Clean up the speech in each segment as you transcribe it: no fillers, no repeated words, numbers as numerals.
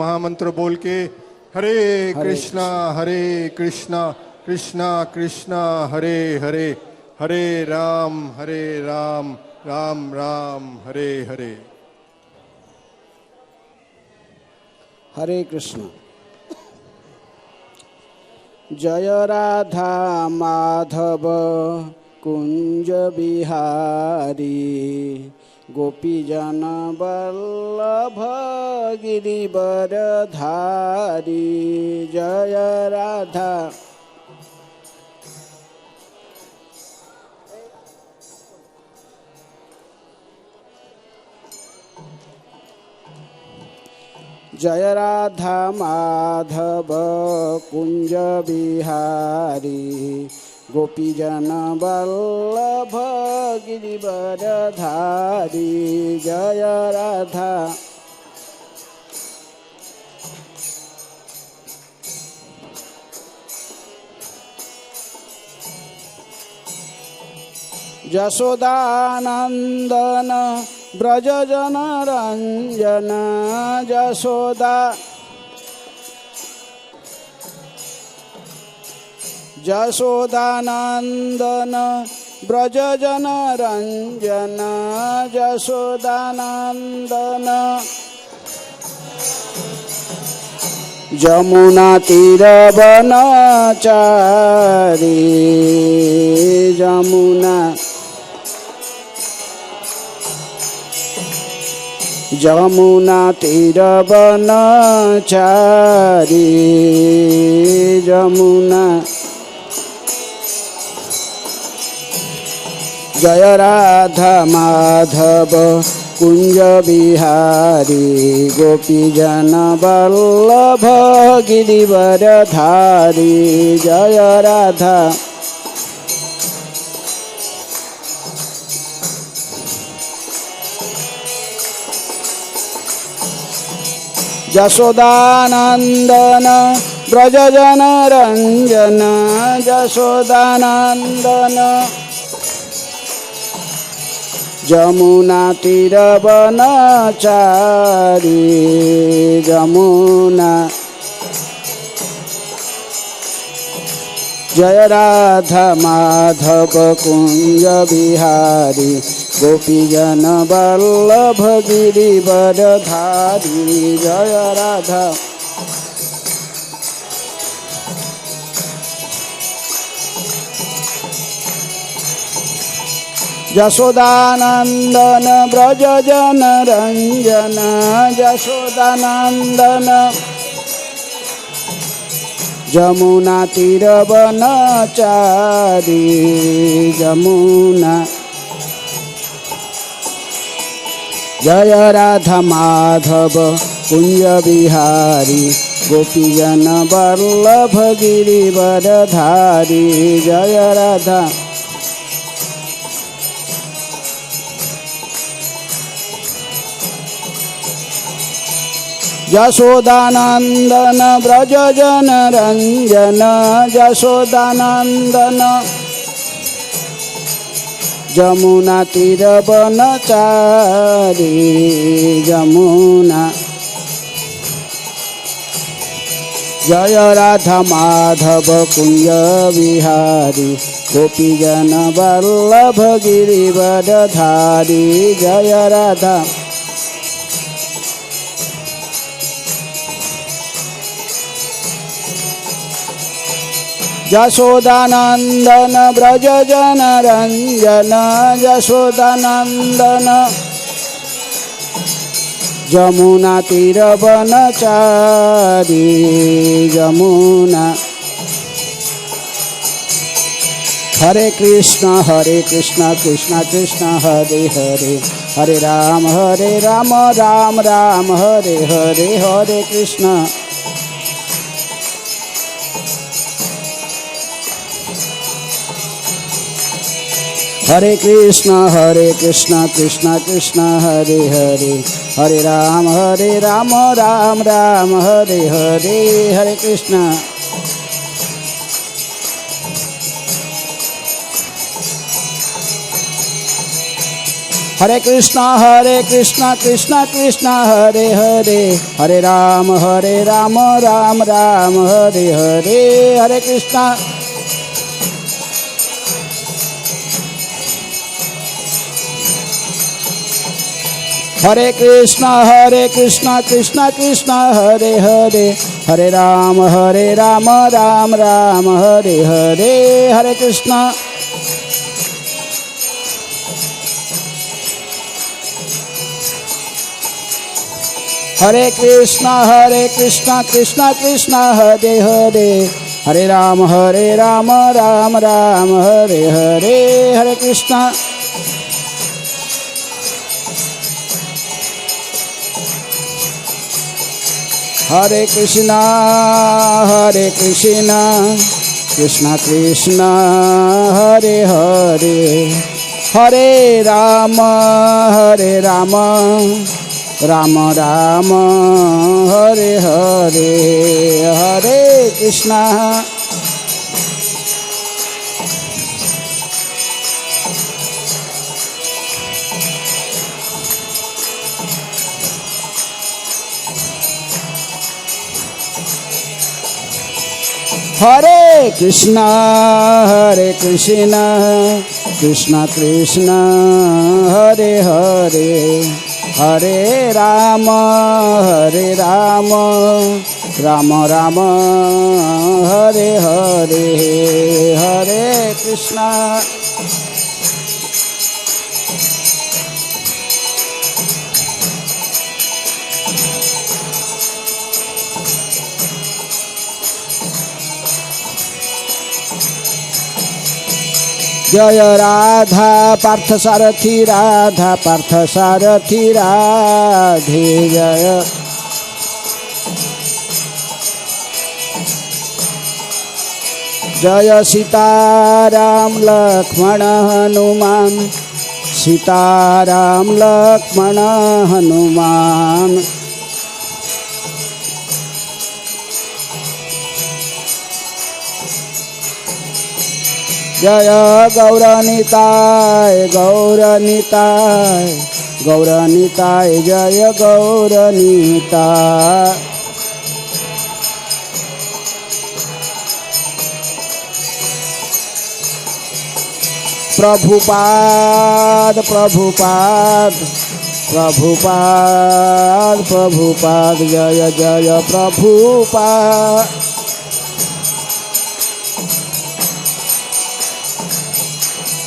महामंत्र बोल के हरे कृष्णा कृष्णा कृष्णा हरे हरे, हरे राम राम राम हरे हरे। हरे कृष्ण। जय राधा माधव कुंज बिहारी, गोपीजन वल्लभ गिरिवर धारी। जय राधा जय राधा माधव कुंज बिहारी, गोपीजन वल्लभ गिरिवर धारी। जय राधा यशोदानंदन ब्रज जन रंजन। यशोदानंदन ब्रज जन रंजन। यशोदानंदन जमुना तीर वनचारी। जमुना तीर वनचारी। जमुना जय राधा माधव कुंज बिहारी, गोपीजन वल्लभ गिरिवर धारी। जय राधा यशोदानंदन ब्रज जन रंजन। यशोदानंदन जमुना तीर वनचारी। जमुना जय राधा माधव कुंज बिहारी, गोपीजन वल्लभ गिरिवर धारी। जय राधा यशोदानंदन ब्रज जन रंजन। यशोदानंदन जमुना तीर वनचारी। जमुना जय राधा माधव कुंज बिहारी, गोपीजन वल्लभ गिरिवर धारी। जय राधा यशोदानंदन ब्रज जन रंजन। यशोदानंदन जमुना तीर वनचारी। जमुना जय राधा माधव कुंज बिहारी, गोपीजन वल्लभ गिरिवर धारी। जय राधा यशोदानंदन ब्रज जन रंजन। यशोदानंदन जमुना तीर वनचारी। जमुना हरे कृष्ण कृष्ण कृष्ण हरे हरे, हरे राम राम राम हरे हरे। हरे कृष्ण हरे कृष्ण कृष्ण कृष्ण हरे हरे, हरे राम राम राम हरे हरे। हरे कृष्ण हरे कृष्णा कृष्णा कृष्णा हरे हरे, हरे राम राम राम हरे हरे, हरे कृष्णा कृष्णा कृष्णा हरे हरे, हरे राम राम राम हरे हरे, हरे कृष्णा कृष्णा कृष्णा हरे हरे, हरे राम राम राम हरे हरे, हरे कृष्णा हरे कृष्णा कृष्णा कृष्णा हरे हरे, हरे राम राम राम हरे हरे, हरे कृष्णा हरे कृष्णा कृष्णा कृष्णा हरे हरे, हरे राम राम राम हरे हरे, हरे कृष्णा जय राधा पार्थ सारथी राधे जय, जय सीताराम लक्ष्मण हनुमान, सीताराम लक्ष्मण हनुमान, जय गौरनिताय जय गौरनिताय, प्रभुपाद जय जय प्रभुपाद,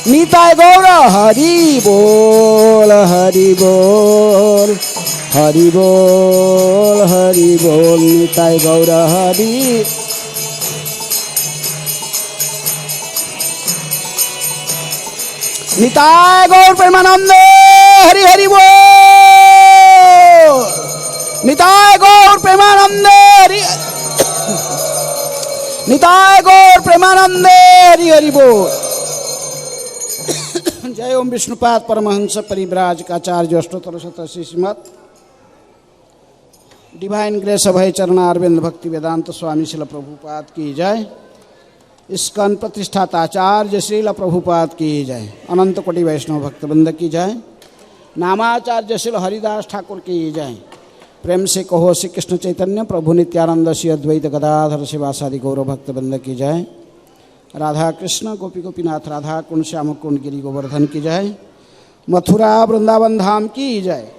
निताय गौर हरि बोल निताय गौर हरि, निताय गौर प्रेमानंद हरि हरि बोल, निताय गौर प्रेमानंद हरि, निताय गौर प्रेमानंद हरि हरि बोल। जय ओम विष्णुपाद परमहंस परिव्राजकाचार्य अष्टोत्तर शतशी श्रीमद डिवाइन ग्रेस अभय चरणारविंद भक्ति वेदांत स्वामी श्रील प्रभुपाद की जय, इस्कन प्रतिष्ठाता आचार्य श्रील प्रभुपाद की जय, अनंत कोटि वैष्णव भक्तवृंद की जय, नामाचार्य श्रील हरिदास ठाकुर की जय। प्रेम से कहो श्री कृष्ण चैतन्य प्रभु नित्यानंद श्री अद्वैत गदाधर शिवासादि गौरव भक्तवृंद की जय। राधा कृष्ण गोपी गोपीनाथ राधा कुंड श्याम कुंड गिरी गोवर्धन की जय। मथुरा वृंदावन धाम की जय।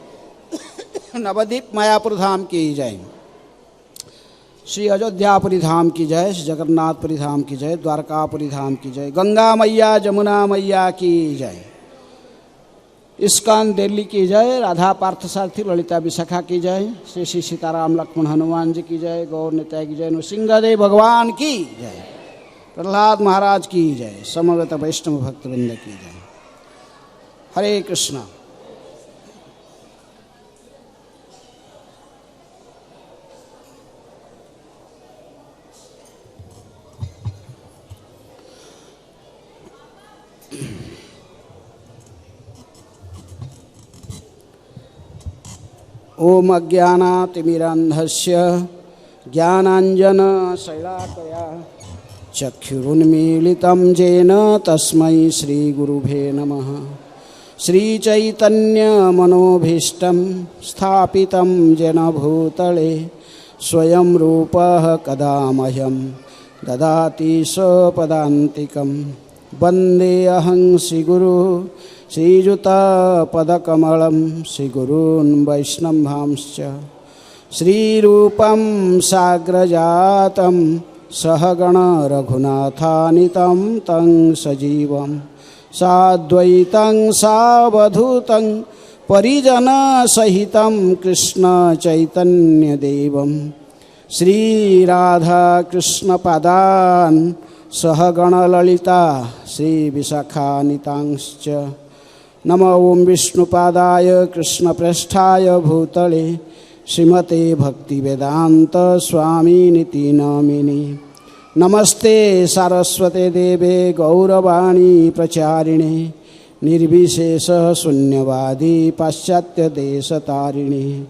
नवद्वीप मायापुर धाम की जय। श्री अयोध्यापुरी धाम की जय। श्री जगन्नाथपुरी धाम की जय। द्वारकापुरी धाम की जय। गंगा मैया जमुना मैया की जय। इस्कॉन दिल्ली की जय। राधा पार्थसारथी ललिता विशाखा की जय। श्री श्री सीताराम लक्ष्मण हनुमान जी की जय। गौर निताय की जय। नृसिंहदेव भगवान की जय। प्रहलाद महाराज की जय। समवेत वैष्णव भक्तवृंद की जय। हरे कृष्ण। ओम अज्ञानातिमिरान्धस्य ज्ञानाञ्जनशलाकया चक्षुरुन्मीलितं येन तस्मै श्रीगुरुभे नमः। श्रीचैतन्यमनोभीष्टं स्थापितं येन भूतले स्वयं रूपः कदा मह्यं ददाति स्वपदान्तिकं। वन्देऽहं श्रीगुरुं श्रीयुतपदकमलं श्रीगुरून् वैष्णवांश्च। श्रीरूपं साग्रजातं सहगण रघुनाथान्वितं तं सजीवं साद्वैतं सावधूतं परिजनसहितं कृष्ण चैतन्यदेवं श्रीराधाकृष्णपादान् सहगणललिता श्रीविशाखान्वितांश्च। नमो ओं विष्णुपादाय कृष्णप्रेष्ठाय भूतले श्रीमते भक्तिवेदांत स्वामिनिति नामिने। नमस्ते सारस्वते देवे गौरवाणी प्रचारिणे निर्विशेष शून्यवादी पाश्चात्य देशतारिणे।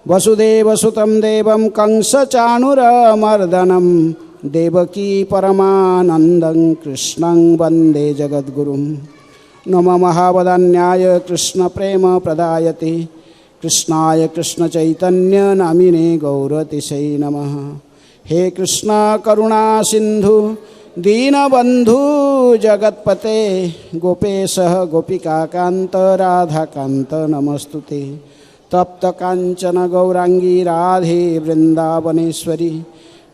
वसुदेवसुतं देवं कंसचाणूरमर्दनं देवकी परमानन्दं कृष्णं वन्दे जगद्गुरुं। नमो महावदान्याय कृष्णप्रेमप्रदायते कृष्णाय कृष्णचैतन्य नामिने गौरतिशै नमः। हे कृष्ण करुणा सिंधु दीनबंधु जगत्पते गोपेश गोपिकाकांत राधाकांत नमस्तुते। तप्त कांचन गौरांगी राधे वृंदावनेश्वरी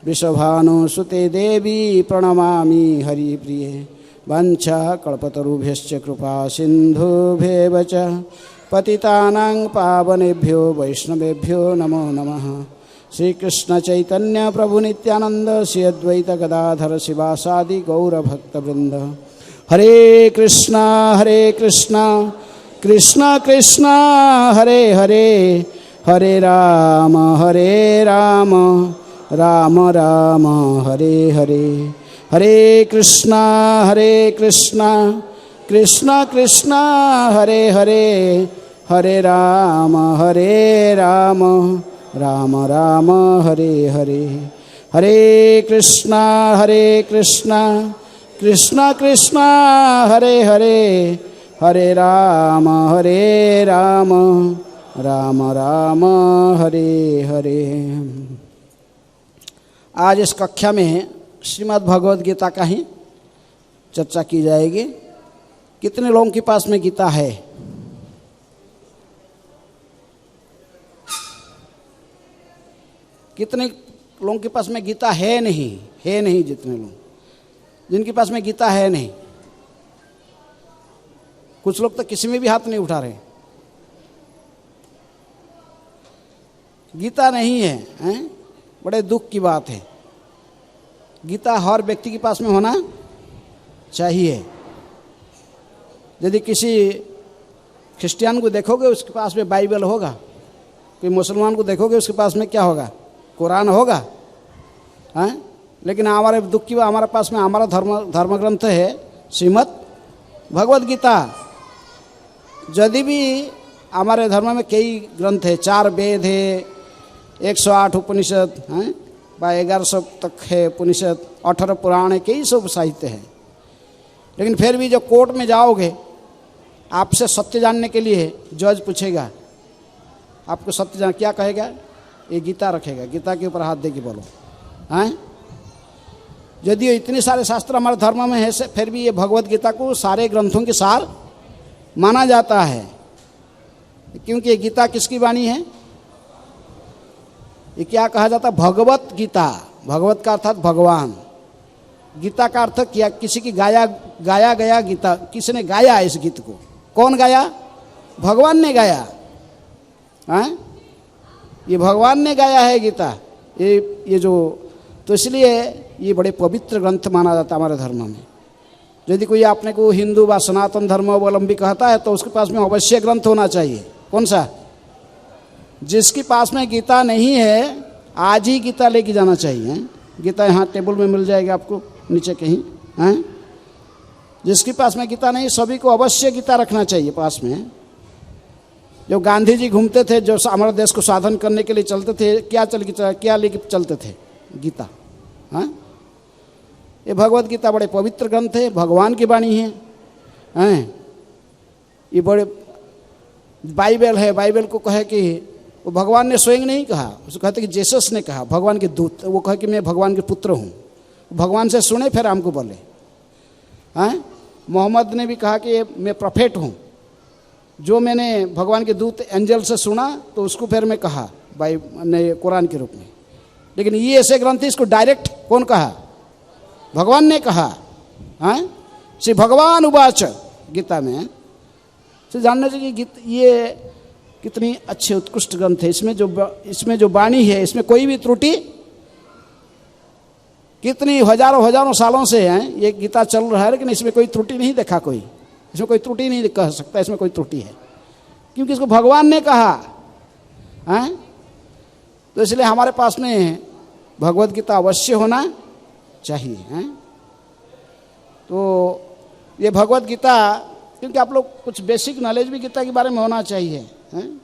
वृषभानुसुते देवी प्रणमामि हरिप्रिये। वाञ्छा कल्पतरुभ्यश्च कृपा सिन्धुभ्येव च पतितानां पावनेभ्यो वैष्णवेभ्यो नमो नमः। श्री कृष्ण चैतन्य प्रभु नित्यानंद श्री अद्वैत गदाधर शिवासादि गौर भक्तवृंद। हरे कृष्णा कृष्ण कृष्ण हरे हरे, हरे राम राम राम हरे हरे। हरे कृष्णा कृष्ण कृष्ण हरे हरे, हरे राम राम राम हरे हरे। हरे कृष्णा कृष्ण कृष्ण हरे हरे, हरे राम राम राम हरे हरे। आज इस कक्षा में श्रीमद् भगवद गीता का ही चर्चा की जाएगी। कितने लोगों के पास में गीता है? कितने लोगों के पास में गीता है नहीं जितने लोग जिनके पास में गीता है नहीं। कुछ लोग तो किसी में भी हाथ नहीं उठा रहे। गीता नहीं है, हैं? बड़े दुख की बात है। गीता हर व्यक्ति के पास में होना चाहिए। यदि किसी क्रिश्चियन को देखोगे उसके पास में बाइबल होगा, कोई मुसलमान को देखोगे उसके पास में क्या होगा? कुरान होगा, हैं? लेकिन हमारे दुख की बात, हमारे पास में हमारा धर्म ग्रंथ है श्रीमद् भगवद गीता। यदि भी हमारे धर्म में कई ग्रंथ है, 4 वेद है, 108 उपनिषद हैं, 1100 तक है उपनिषद, 18 पुराण है, कई सब साहित्य है। लेकिन फिर भी जब कोर्ट में जाओगे, आपसे सत्य जानने के लिए जज पूछेगा, आपको सत्य जान क्या कहेगा? ये गीता रखेगा, गीता के ऊपर हाथ दे के बोलो, हैं? यदि इतने सारे शास्त्र हमारे धर्म में है, फिर भी ये भगवद गीता को सारे ग्रंथों के सार माना जाता है। क्योंकि ये गीता किसकी वाणी है? ये क्या कहा जाता? भगवत गीता। भगवत का अर्थात भगवान, गीता का अर्थ क्या? किसी की गाया गया गीता। किसी ने गाया इस गीत को? कौन गाया? भगवान ने गाया, हैं? ये भगवान ने गाया है गीता। ये जो, तो इसलिए ये बड़े पवित्र ग्रंथ माना जाता है हमारे धर्म में। यदि कोई आपने को हिंदू व सनातन धर्मावलंबी कहता है तो उसके पास में अवश्य ग्रंथ होना चाहिए। कौन सा? जिसके पास में गीता नहीं है आज ही गीता लेके जाना चाहिए। गीता यहाँ टेबल में मिल जाएगी आपको, नीचे कहीं, हैं? जिसके पास में गीता नहीं, सभी को अवश्य गीता रखना चाहिए पास में। जो गांधी जी घूमते थे, जो हमारे देश को साधन करने के लिए चलते थे, क्या लेके चलते थे? गीता, हाँ? ये भगवद गीता बड़े पवित्र ग्रंथ है, भगवान की वाणी है, हैं? ये बड़े बाइबल है, बाइबल को कहे कि वो भगवान ने स्वयं नहीं कहा, उसको कहते कि जेसस ने कहा, भगवान के दूत, वो कहे कि मैं भगवान के पुत्र हूँ। भगवान से सुने फिर हमको बोले। हैं, मोहम्मद ने भी कहा कि मैं प्रोफेट हूँ, जो मैंने भगवान के दूत एंजल से सुना तो उसको फिर मैं कहा ने कुरान के रूप में। लेकिन ये ऐसे ग्रंथ इसको डायरेक्ट कौन कहा? भगवान ने कहा। हैं, श्री भगवान उवाच गीता में। तो जानना चाहिए कि ये कितनी अच्छे उत्कृष्ट ग्रंथ है। इसमें जो वाणी है, इसमें कोई भी त्रुटि, कितनी हजारों सालों से हैं ये गीता चल रहा है, लेकिन इसमें कोई त्रुटि नहीं देखा। कोई इसमें कोई त्रुटि नहीं कह सकता इसमें कोई त्रुटि है, क्योंकि इसको भगवान ने कहा। हैं, तो इसलिए हमारे पास में भगवत गीता अवश्य होना चाहिए। हैं, तो ये भगवत गीता, क्योंकि आप लोग कुछ बेसिक नॉलेज भी गीता के बारे में होना चाहिए। हैं,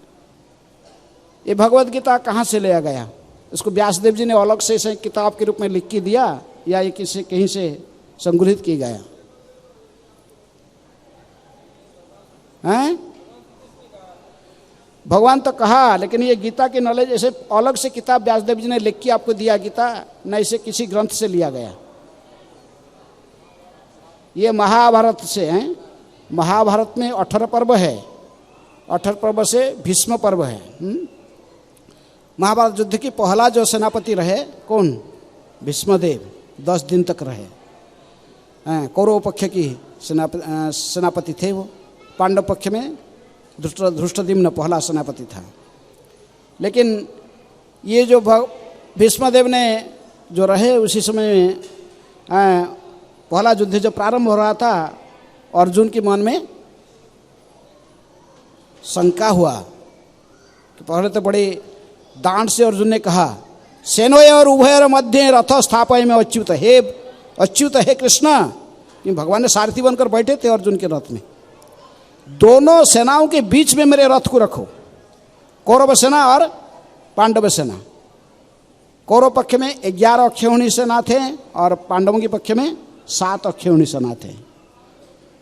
ये भगवत गीता कहाँ से लिया गया? इसको व्यासदेव जी ने अलग से इसे किताब के रूप में लिख के दिया, या ये किसी कहीं से संग्रहित किया गया? हैं, भगवान तो कहा, लेकिन ये गीता की नॉलेज ऐसे अलग से किताब व्यासदेव जी ने लिख के आपको दिया गीता, न इसे किसी ग्रंथ से लिया गया। ये महाभारत से हैं। महाभारत में 18 पर्व है, 18 पर्व से भीष्म पर्व है। महाभारत युद्ध की पहला जो सेनापति रहे कौन? भीष्मदेव, 10 दिन तक रहे। कौरव पक्ष की सेनापति थे वो। पांडव पक्ष में धृष्टद्युम्न पहला सेनापति था। लेकिन ये जो भीष्मदेव ने जो रहे, उसी समय में पहला युद्ध जो प्रारंभ हो रहा था, अर्जुन के मन में शंका हुआ कि पहले तो बड़े दांत से अर्जुन ने कहा, सेनोय और उभयोर मध्य रथ स्थापय में अच्युत हे कृष्ण। कि भगवान ने सारथी बनकर बैठे थे अर्जुन के रथ में। दोनों सेनाओं के बीच में मेरे रथ को रखो, कौरव सेना और पांडव सेना। कौरव पक्ष में 11 अक्षौहिणी सेना थे और पांडवों के पक्ष में 7 अक्षौहिणी सेना थे।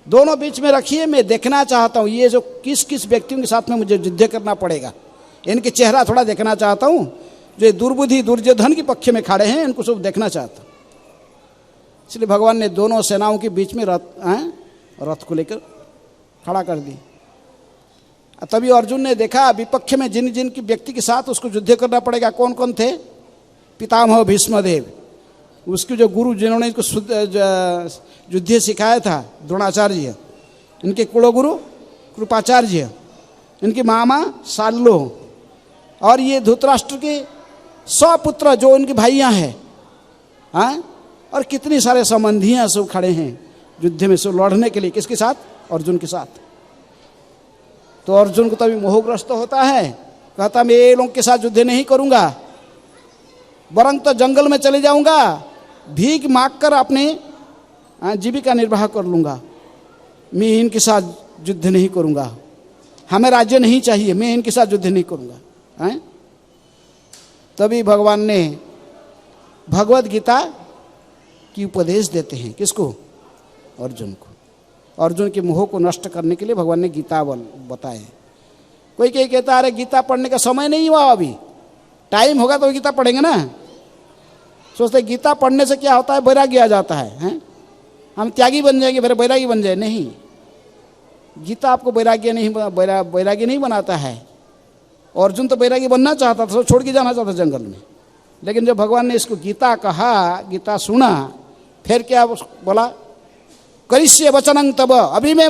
दोनों बीच में रखिए, मैं देखना चाहता हूँ ये जो किस किस व्यक्तियों के साथ में मुझे युद्ध करना पड़ेगा, इनके चेहरा थोड़ा देखना चाहता हूँ। जो दुर्बुद्धि दुर्योधन के पक्ष में खड़े हैं, इनको सब देखना चाहता हूँ। इसलिए भगवान ने दोनों सेनाओं के बीच में रथ को लेकर खड़ा कर दी। तभी अर्जुन ने देखा विपक्ष में जिन जिन की व्यक्ति के साथ उसको युद्ध करना पड़ेगा, कौन कौन थे? पितामह भीष्मदेव, उसके जो गुरु जिन्होंने इसको युद्ध सिखाया था, द्रोणाचार्य, इनके कुलगुरु कृपाचार्य, इनके मामा साल्लो, और ये धृतराष्ट्र के सपुत्र जो इनके भाइयाँ हैं। हाँ, और कितने सारे संबंधियाँ सब खड़े हैं युद्ध में सब लड़ने के लिए। किसके साथ? अर्जुन के साथ। तो अर्जुन को तभी मोहग्रस्त होता है, कहता मैं ये लोग के साथ युद्ध नहीं करूँगा, वरन तो जंगल में चले जाऊँगा, भीख मांग कर अपने जीविका निर्वाह कर लूँगा। मैं इनके साथ युद्ध नहीं करूँगा, हमें राज्य नहीं चाहिए, मैं इनके साथ युद्ध नहीं करूँगा। तभी भगवान ने भगवत गीता की उपदेश देते हैं। किसको? अर्जुन को। अर्जुन के मोह को नष्ट करने के लिए भगवान ने गीता बताए। कोई कहता अरे गीता पढ़ने का समय नहीं हुआ, अभी टाइम होगा तो गीता पढ़ेंगे ना। सोचते गीता पढ़ने से क्या होता है? वैराग्य आ जाता है। हम त्यागी बन जाएंगे, फिर वैरागी बन जाए। नहीं, गीता आपको वैराग्य नहीं बनाता है। अर्जुन तो वैरागी बनना चाहता था, छोड़ के जाना चाहता जंगल में। लेकिन जब भगवान ने इसको गीता कहा, गीता सुना, फिर क्या बोला? करिष्ये वचनं तब, अभी मैं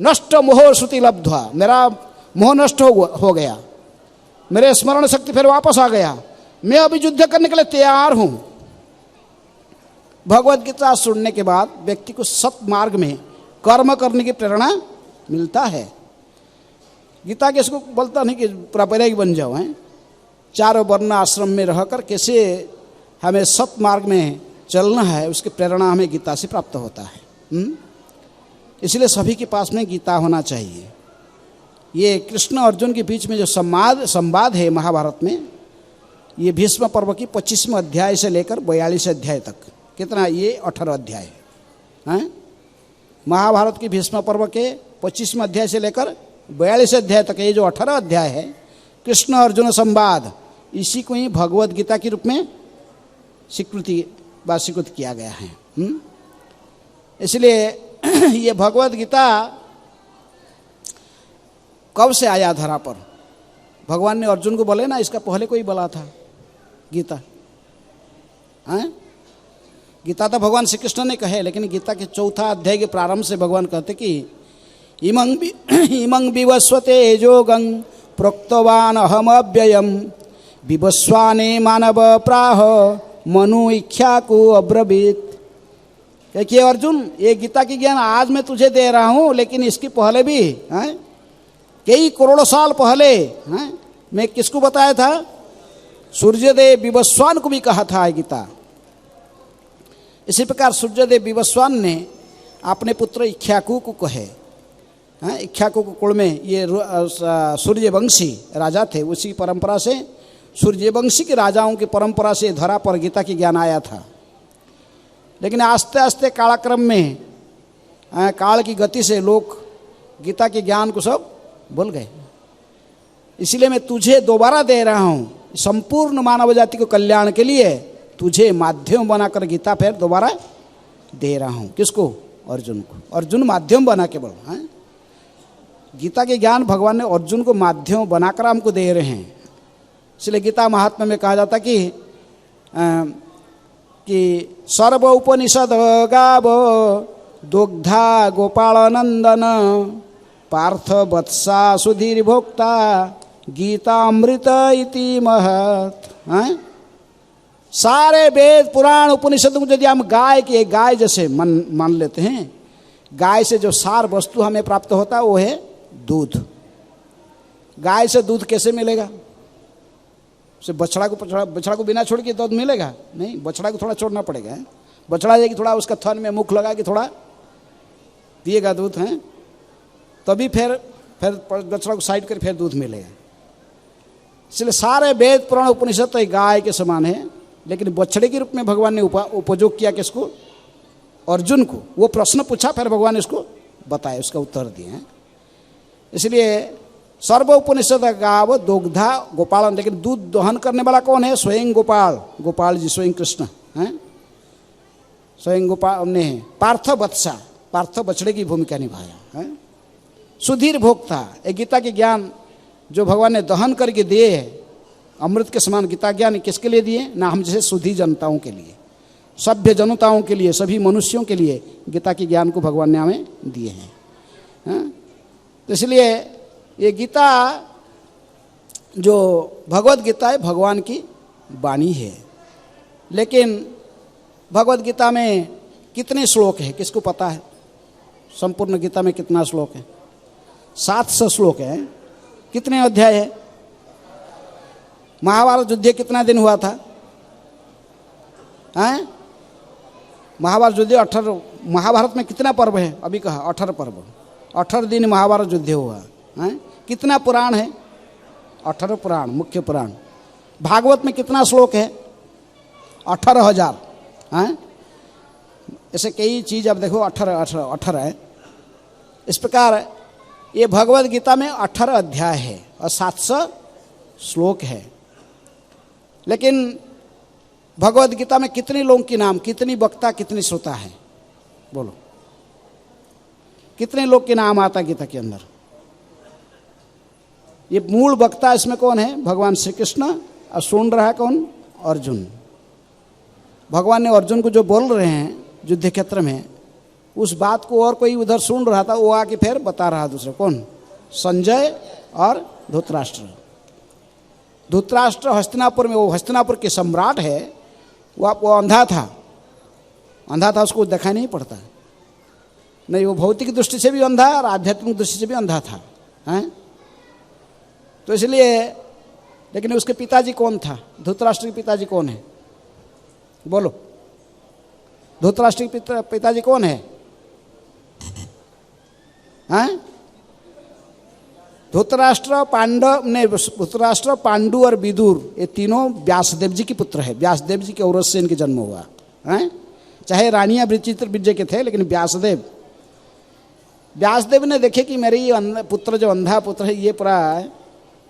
नष्ट मोह श्रुति लब्ध्वा, मेरा मोह नष्ट हो गया, मेरे स्मरण शक्ति फिर वापस आ गया, मैं अभी युद्ध करने के लिए तैयार हूं। भगवत गीता सुनने के बाद व्यक्ति को सत मार्ग में कर्म करने की प्रेरणा मिलता है। गीता के इसको बोलता नहीं कि पूरा वैरागी बन जाओ, हैं। 4 वर्ण आश्रम में रहकर कैसे हमें सत मार्ग में चलना है, उसकी प्रेरणा हमें गीता से प्राप्त होता है। इसलिए सभी के पास में गीता होना चाहिए। ये कृष्ण अर्जुन के बीच में जो संवाद है महाभारत में, ये भीष्म पर्व की 25वें अध्याय से लेकर 42 अध्याय तक, कितना? ये 18 अध्याय है। महाभारत की भीष्म पर्व के 25वें अध्याय से लेकर 42 अध्याय तक, ये जो 18 अध्याय है कृष्ण अर्जुन संवाद, इसी को ही भगवद गीता के रूप में स्वीकृत किया गया है। इसलिए ये भगवद गीता कब से आया धरा पर? भगवान ने अर्जुन को बोले ना, इसका पहले कोई बोला था गीता? हैं? गीता तो भगवान श्री कृष्ण ने कहे, लेकिन गीता के 4 अध्याय के प्रारंभ से भगवान कहते कि इमं विवस्वते योगं प्रोक्तवान अहम अव्ययम विवस्वाने मानव प्राह मनु इक्ष्वाकु अब्रवीत। देखिए अर्जुन, ये गीता की ज्ञान आज मैं तुझे दे रहा हूँ, लेकिन इसकी पहले भी कई करोड़ों साल पहले मैं किसको बताया था? सूर्यदेव विवस्वान को भी कहा था गीता। इसी प्रकार सूर्यदेव विवस्वान ने अपने पुत्र इक्ष्वाकु को कहे। इक्ष्वाकु कुल में ये सूर्यवंशी राजा थे, उसी परंपरा से, सूर्यवंशी के राजाओं की परंपरा से धरा पर गीता की ज्ञान आया था। लेकिन आस्ते आस्ते कालक्रम में, काल की गति से लोग गीता के ज्ञान को सब भूल गए। इसलिए मैं तुझे दोबारा दे रहा हूँ, संपूर्ण मानव जाति को कल्याण के लिए तुझे माध्यम बनाकर गीता फिर दोबारा दे रहा हूँ। किसको? अर्जुन को। अर्जुन माध्यम बना के बोलो। गीता के ज्ञान भगवान ने अर्जुन को माध्यम बनाकर हमको दे रहे हैं। इसलिए गीता महात्मा में कहा जाता कि सर्व उपनिषद गाव दुग्धा गोपाल नंदन पार्थ वत्सा सुधीर भोक्ता गीता अमृत इति महत। सारे वेद पुराण उपनिषद को यदि हम गाय जैसे मान लेते हैं, गाय से जो सार वस्तु हमें प्राप्त होता है वो है दूध। गाय से दूध कैसे मिलेगा? बछड़ा को बिना छोड़ के दूध मिलेगा नहीं, बछड़ा को थोड़ा छोड़ना पड़ेगा। बछड़ा ये कि थोड़ा उसका थन में मुख लगा के थोड़ा पिएगा दूध, है तभी फिर बछड़ा को साइड कर फिर दूध मिलेगा। इसलिए सारे वेद पुराण उपनिषद तो गाय के समान है, लेकिन बछड़े के रूप में भगवान ने उपयोग किया किसको? अर्जुन को। वो प्रश्न पूछा, फिर भगवान ने इसको बताया, उसका उत्तर दिए। इसलिए सर्व उपनिषद गाव दुग्धा गोपालन, लेकिन दूध दोहन करने वाला कौन है? स्वयं गोपाल जी, स्वयं कृष्ण हैं। स्वयं गोपाल ने पार्थ वत्सा, पार्थ बछड़े की भूमिका निभाया है। सुधीर भोक्ता, एक गीता के ज्ञान जो भगवान ने दहन करके दिए है, अमृत के समान गीता ज्ञान किसके लिए दिए? ना हम जैसे सुधी जनताओं के लिए, सभ्य जनताओं के लिए, सभी मनुष्यों के लिए गीता के ज्ञान को भगवान ने हमें दिए हैं। तो इसलिए ये गीता जो भगवद गीता है, भगवान की वाणी है। लेकिन भगवद गीता में कितने श्लोक है, किसको पता है? संपूर्ण गीता में कितना श्लोक है? 700 श्लोक है। कितने अध्याय है? महाभारत युद्ध कितना दिन हुआ था? हैं? महाभारत युद्ध 18, महाभारत में कितना पर्व है? अभी कहा 18 पर्व, 18 दिन महाभारत युद्ध हुआ है। कितना पुराण है? 18 पुराण, मुख्य पुराण। भागवत में कितना श्लोक है? 18,000 हैं। ऐसे कई चीज अब देखो 18 है। इस प्रकार ये भगवद गीता में 18 अध्याय है और 700 श्लोक है। लेकिन भगवद गीता में कितने लोगों के नाम, कितनी वक्ता, कितनी श्रोता है? बोलो, कितने लोग के नाम आता गीता के अंदर? ये मूल वक्ता इसमें कौन है? भगवान श्री कृष्ण। और सुन रहा है कौन? अर्जुन। भगवान ने अर्जुन को जो बोल रहे हैं युद्ध क्षेत्र में, उस बात को और कोई उधर सुन रहा था, वो आके फिर बता रहा दूसरे। कौन? संजय और धृतराष्ट्र। धृतराष्ट्र हस्तिनापुर में, वो हस्तिनापुर के सम्राट है, वो अंधा था, उसको दिखाई नहीं पड़ता। नहीं, वो भौतिक दृष्टि से भी अंधा और आध्यात्मिक दृष्टि से भी अंधा था, हैं? तो इसलिए, लेकिन उसके पिताजी कौन था? धृतराष्ट्र के पिताजी कौन है? बोलो, धृतराष्ट्र के पिताजी कौन है? हैं? धृतराष्ट्र, पांडु और विदुर, ये तीनों व्यासदेव जी के पुत्र है। व्यासदेव जी के औरत से इनके जन्म हुआ है। चाहे रानियां विचित्र विजय के थे, लेकिन व्यासदेव व्यासदेव ने देखे कि मेरे ये पुत्र जो अंधा पुत्र है ये पूरा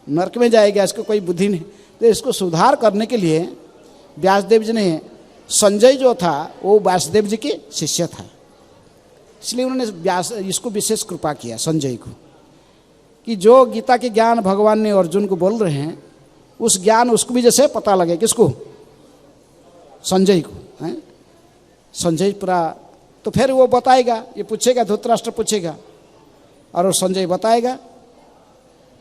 नरक में जाएगा, इसको कोई बुद्धि नहीं, तो इसको सुधार करने के लिए व्यासदेव जी ने, संजय जो था वो व्यासदेव जी के शिष्य था, इसलिए उन्होंने इसको विशेष कृपा किया संजय को, कि जो गीता के ज्ञान भगवान ने अर्जुन को बोल रहे हैं उस ज्ञान उसको भी जैसे पता लगे। किसको? संजय को। हैं संजय पूरा, तो फिर वो बताएगा, ये पूछेगा, धृतराष्ट्र पूछेगा और वो संजय बताएगा,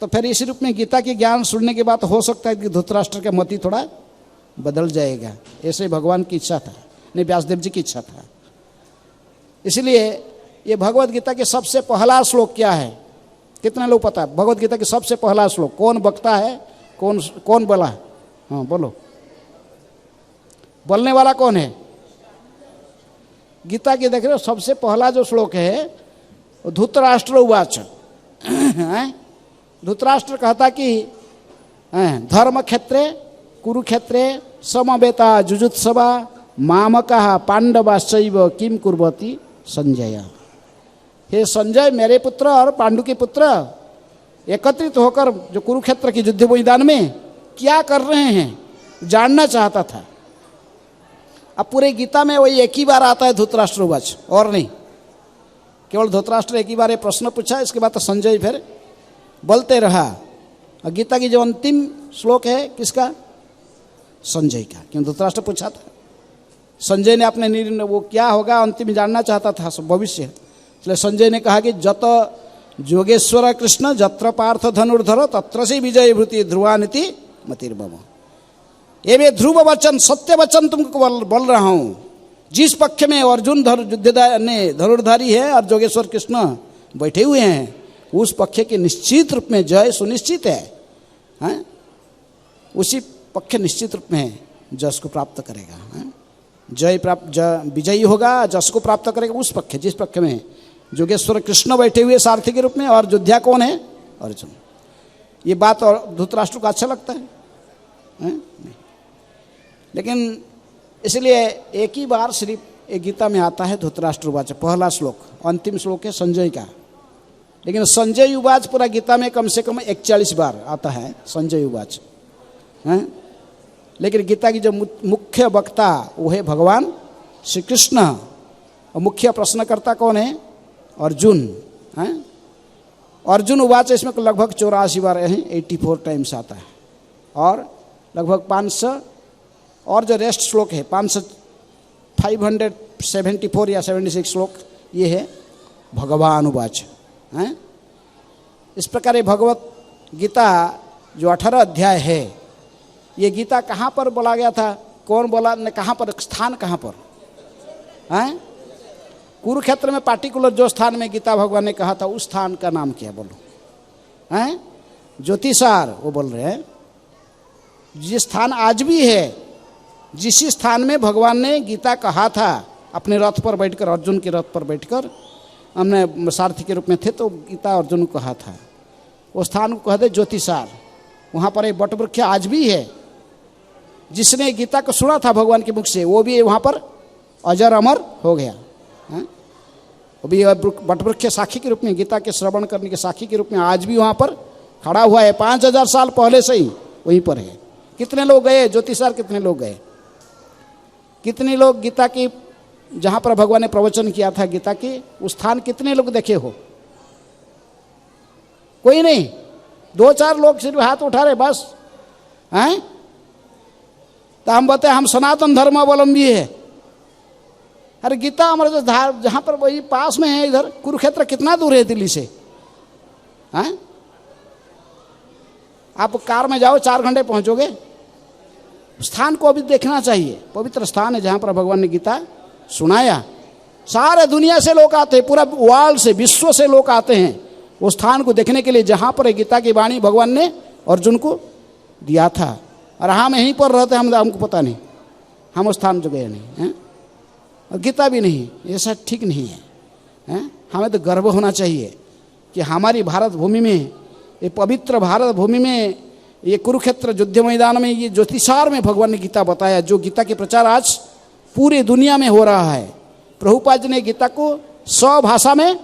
तो फिर इसी रूप में गीता के ज्ञान सुनने के बाद हो सकता है कि धृतराष्ट्र का मति थोड़ा बदल जाएगा। ऐसे भगवान की इच्छा था, नहीं व्यासदेव जी की इच्छा था। इसलिए ये भगवत गीता के सबसे पहला श्लोक क्या है? कितने लोग पता है भगवत गीता के सबसे पहला श्लोक? कौन बकता है? कौन बोला? हाँ बोलो, बोलने वाला कौन है? गीता की देख रहे हो सबसे पहला जो श्लोक है धृतराष्ट्र उवाच। धृतराष्ट्र कहता कि धर्म क्षेत्रे कुरुक्षेत्रे समवेता जुजुत्सवा मामकः पांडवाश्चैव किम कुर्वति संजय। हे संजय, मेरे पुत्र और पांडु के पुत्र एकत्रित होकर जो कुरुक्षेत्र की युद्ध मैदान में क्या कर रहे हैं जानना चाहता था। अब पूरे गीता में वही एक ही बार आता है धृतराष्ट्र उवाच, और नहीं, केवल धृतराष्ट्र एक ही बार ये प्रश्न पूछा, इसके बाद तो संजय फिर बोलते रहा। और गीता की जो अंतिम श्लोक है किसका? संजय का, क्यों धृतराष्ट्र पूछा था। संजय ने अपने निर्णय, वो क्या होगा अंतिम जानना चाहता था भविष्य, इसलिए संजय ने कहा कि जत जोगेश्वर कृष्ण जत्र पार्थ धनुर्धर तत्र से विजय भृति ध्रुवानिति मतिर्मम। ये मैं ध्रुव वचन, सत्य वचन तुमको बोल रहा हूं। जिस पक्ष में अर्जुन धनुर्धारी है और जोगेश्वर कृष्ण बैठे हुए हैं, उस पक्ष के निश्चित रूप में जय सुनिश्चित है, हैं? उसी पक्ष निश्चित रूप में जस को प्राप्त करेगा, हैं? जय प्राप्त विजयी होगा, जस को प्राप्त करेगा उस पक्ष, जिस पक्ष में जोगेश्वर कृष्ण बैठे हुए सारथी के रूप में, और योद्धा कौन है? अर्जुन। ये बात और धृतराष्ट्र को अच्छा लगता है, हैं? नहीं। लेकिन इसलिए एक ही बार सिर्फ एक गीता में आता है धृतराष्ट्र उवाच, पहला श्लोक, अंतिम श्लोक है संजय का। लेकिन संजय उवाच पूरा गीता में कम से कम 41 बार आता है संजय उवाच, हैं? लेकिन गीता की जो मुख्य वक्ता वो है भगवान श्री कृष्ण, और मुख्य प्रश्नकर्ता कौन है? अर्जुन, हैं? अर्जुन उवाच इसमें लगभग 84 बार है, 84 टाइम्स आता है, और लगभग 500 और जो रेस्ट श्लोक है 574 या 76 श्लोक, ये है भगवान उवाच, हैं? इस प्रकार ये भगवत गीता जो 18 अध्याय है, ये गीता कहाँ पर बोला गया था? कौन बोला? कहाँ पर? स्थान कहाँ पर? हैं? कुरुक्षेत्र में पार्टिकुलर जो स्थान में गीता भगवान ने कहा था उस स्थान का नाम क्या बोलो? हैं? ज्योतिषार वो बोल रहे हैं। जिस स्थान आज भी है, जिस स्थान में भगवान ने गीता कहा था, अपने रथ पर बैठकर, अर्जुन के रथ पर बैठकर, हमने सारथी के रूप में थे तो गीता अर्जुन को कहा था, वो स्थान को कहते ज्योतिषार। वहाँ पर एक बटवृक्ष आज भी है, जिसने गीता को सुना था भगवान के मुख से, वो भी वहाँ पर अजर अमर हो गया, हैं? वो भी बटवृक्ष साक्षी के रूप में, गीता के श्रवण करने के साक्षी के रूप में आज भी वहाँ पर खड़ा हुआ है। 5000 साल पहले से ही वहीं पर है। कितने लोग गए ज्योतिषार? कितने लोग गए? कितने लोग गीता की, जहाँ पर भगवान ने प्रवचन किया था गीता के, उस स्थान कितने लोग देखे हो? कोई नहीं, 2-4 लोग सिर्फ हाथ उठा रहे बस, हैं? तो हम बताए हम सनातन धर्मावलंबी है। अरे गीता हमारे जहाँ पर वही पास में है, इधर कुरुक्षेत्र कितना दूर है दिल्ली से, हैं? आप कार में जाओ 4 घंटे पहुँचोगे। स्थान को अभी देखना चाहिए, पवित्र स्थान है जहाँ पर भगवान ने गीता सुनाया। सारे दुनिया से लोग आते हैं, पूरा वर्ल्ड से, विश्व से लोग आते हैं उस स्थान को देखने के लिए जहाँ पर गीता की वाणी भगवान ने अर्जुन को दिया था। और हम यहीं पर रहते, हमको पता नहीं, हम उस स्थान जो गए नहीं, हैं? और गीता भी नहीं, ये सब ठीक नहीं है, हैं? हमें तो गर्व होना चाहिए कि हमारी भारत भूमि में, ये पवित्र भारत भूमि में, ये कुरुक्षेत्र युद्ध मैदान में, ये ज्योतिषार में भगवान ने गीता बताया, जो गीता के प्रचार आज पूरी दुनिया में हो रहा है। प्रभुपाद जी ने गीता को 100 भाषा में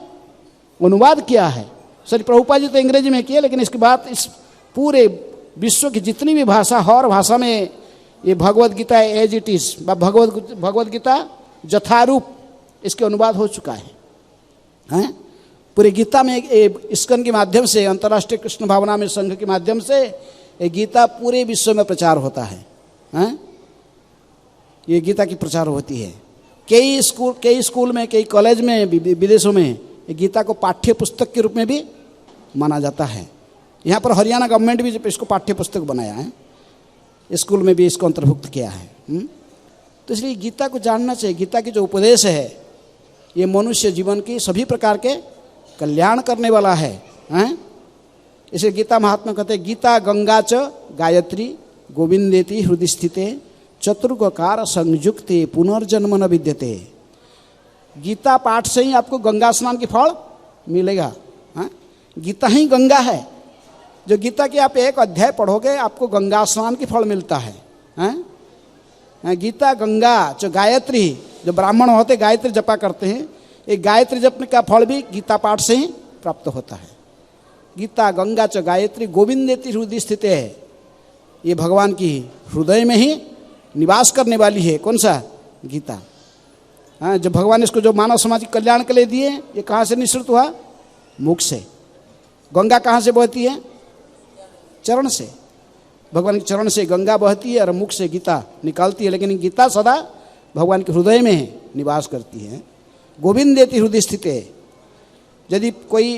अनुवाद किया है। सर प्रभुपाद जी तो अंग्रेजी में किया, लेकिन इसके बाद इस पूरे विश्व की जितनी भी भाषा, हर भाषा में ये Bhagavad Gita as it is, Bhagavad Gita यथारूप इसके अनुवाद हो चुका है। हैं? पूरी गीता में इस्कन के माध्यम से, अंतर्राष्ट्रीय कृष्ण भावना में संघ के माध्यम से ये गीता पूरे विश्व में प्रचार होता है। हैं? ये गीता की प्रचार होती है कई स्कूल में, कई कॉलेज में, विदेशों में ये गीता को पाठ्य पुस्तक के रूप में भी माना जाता है। यहाँ पर हरियाणा गवर्नमेंट भी इसको पाठ्य पुस्तक बनाया है, स्कूल में भी इसको अंतर्भुक्त किया है। तो इसलिए गीता को जानना चाहिए। गीता की जो उपदेश है ये मनुष्य जीवन की सभी प्रकार के कल्याण करने वाला है। हैं? इसे गीता महात्मा कहते हैं, गीता गंगा च गायत्री गोविंदेति हृदय स्थिते चतुर्गकार संयुक्ते पुनर्जन्म न विद्यते। गीता पाठ से ही आपको गंगा स्नान की फल मिलेगा। हाँ? गीता ही गंगा है। जो गीता के आप एक अध्याय पढ़ोगे आपको गंगा स्नान की फल मिलता है। हाँ? गीता गंगा जो गायत्री, जो ब्राह्मण होते गायत्री जपा करते हैं, ये गायत्री जपने का फल भी गीता पाठ से ही प्राप्त होता है। गीता गंगा च गायत्री गोविंदेति हृदय स्थित है। ये भगवान की हृदय में ही निवास करने वाली है। कौन सा? गीता। हाँ, जब भगवान इसको जो मानव समाज के कल्याण के लिए दिए, ये कहाँ से निश्चित हुआ? मुख से। गंगा कहाँ से बहती है? चरण से। भगवान के चरण से गंगा बहती है और मुख से गीता निकलती है। लेकिन गीता सदा भगवान के हृदय में निवास करती है। गोविंदेति हृदय स्थित है। यदि कोई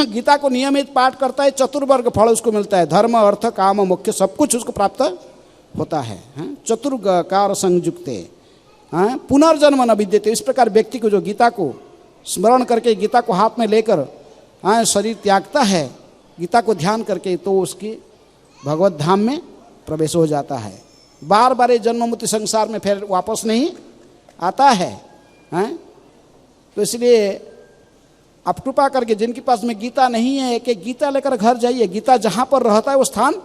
गीता को नियमित पाठ करता है, चतुर्वर्ग फल उसको मिलता है। धर्म अर्थ काम मोक्ष सब कुछ उसको प्राप्त होता है। चतुर्कार संयुक्ते पुनर्जन्म न विद्यते। इस प्रकार व्यक्ति को जो गीता को स्मरण करके, गीता को हाथ में लेकर शरीर त्यागता है, गीता को ध्यान करके, तो उसकी भगवत धाम में प्रवेश हो जाता है। बार बार जन्म मृत्यु संसार में फिर वापस नहीं आता है। तो इसलिए आप कृपा करके जिनके पास में गीता नहीं है, कि गीता लेकर घर जाइए। गीता जहाँ पर रहता है वो स्थान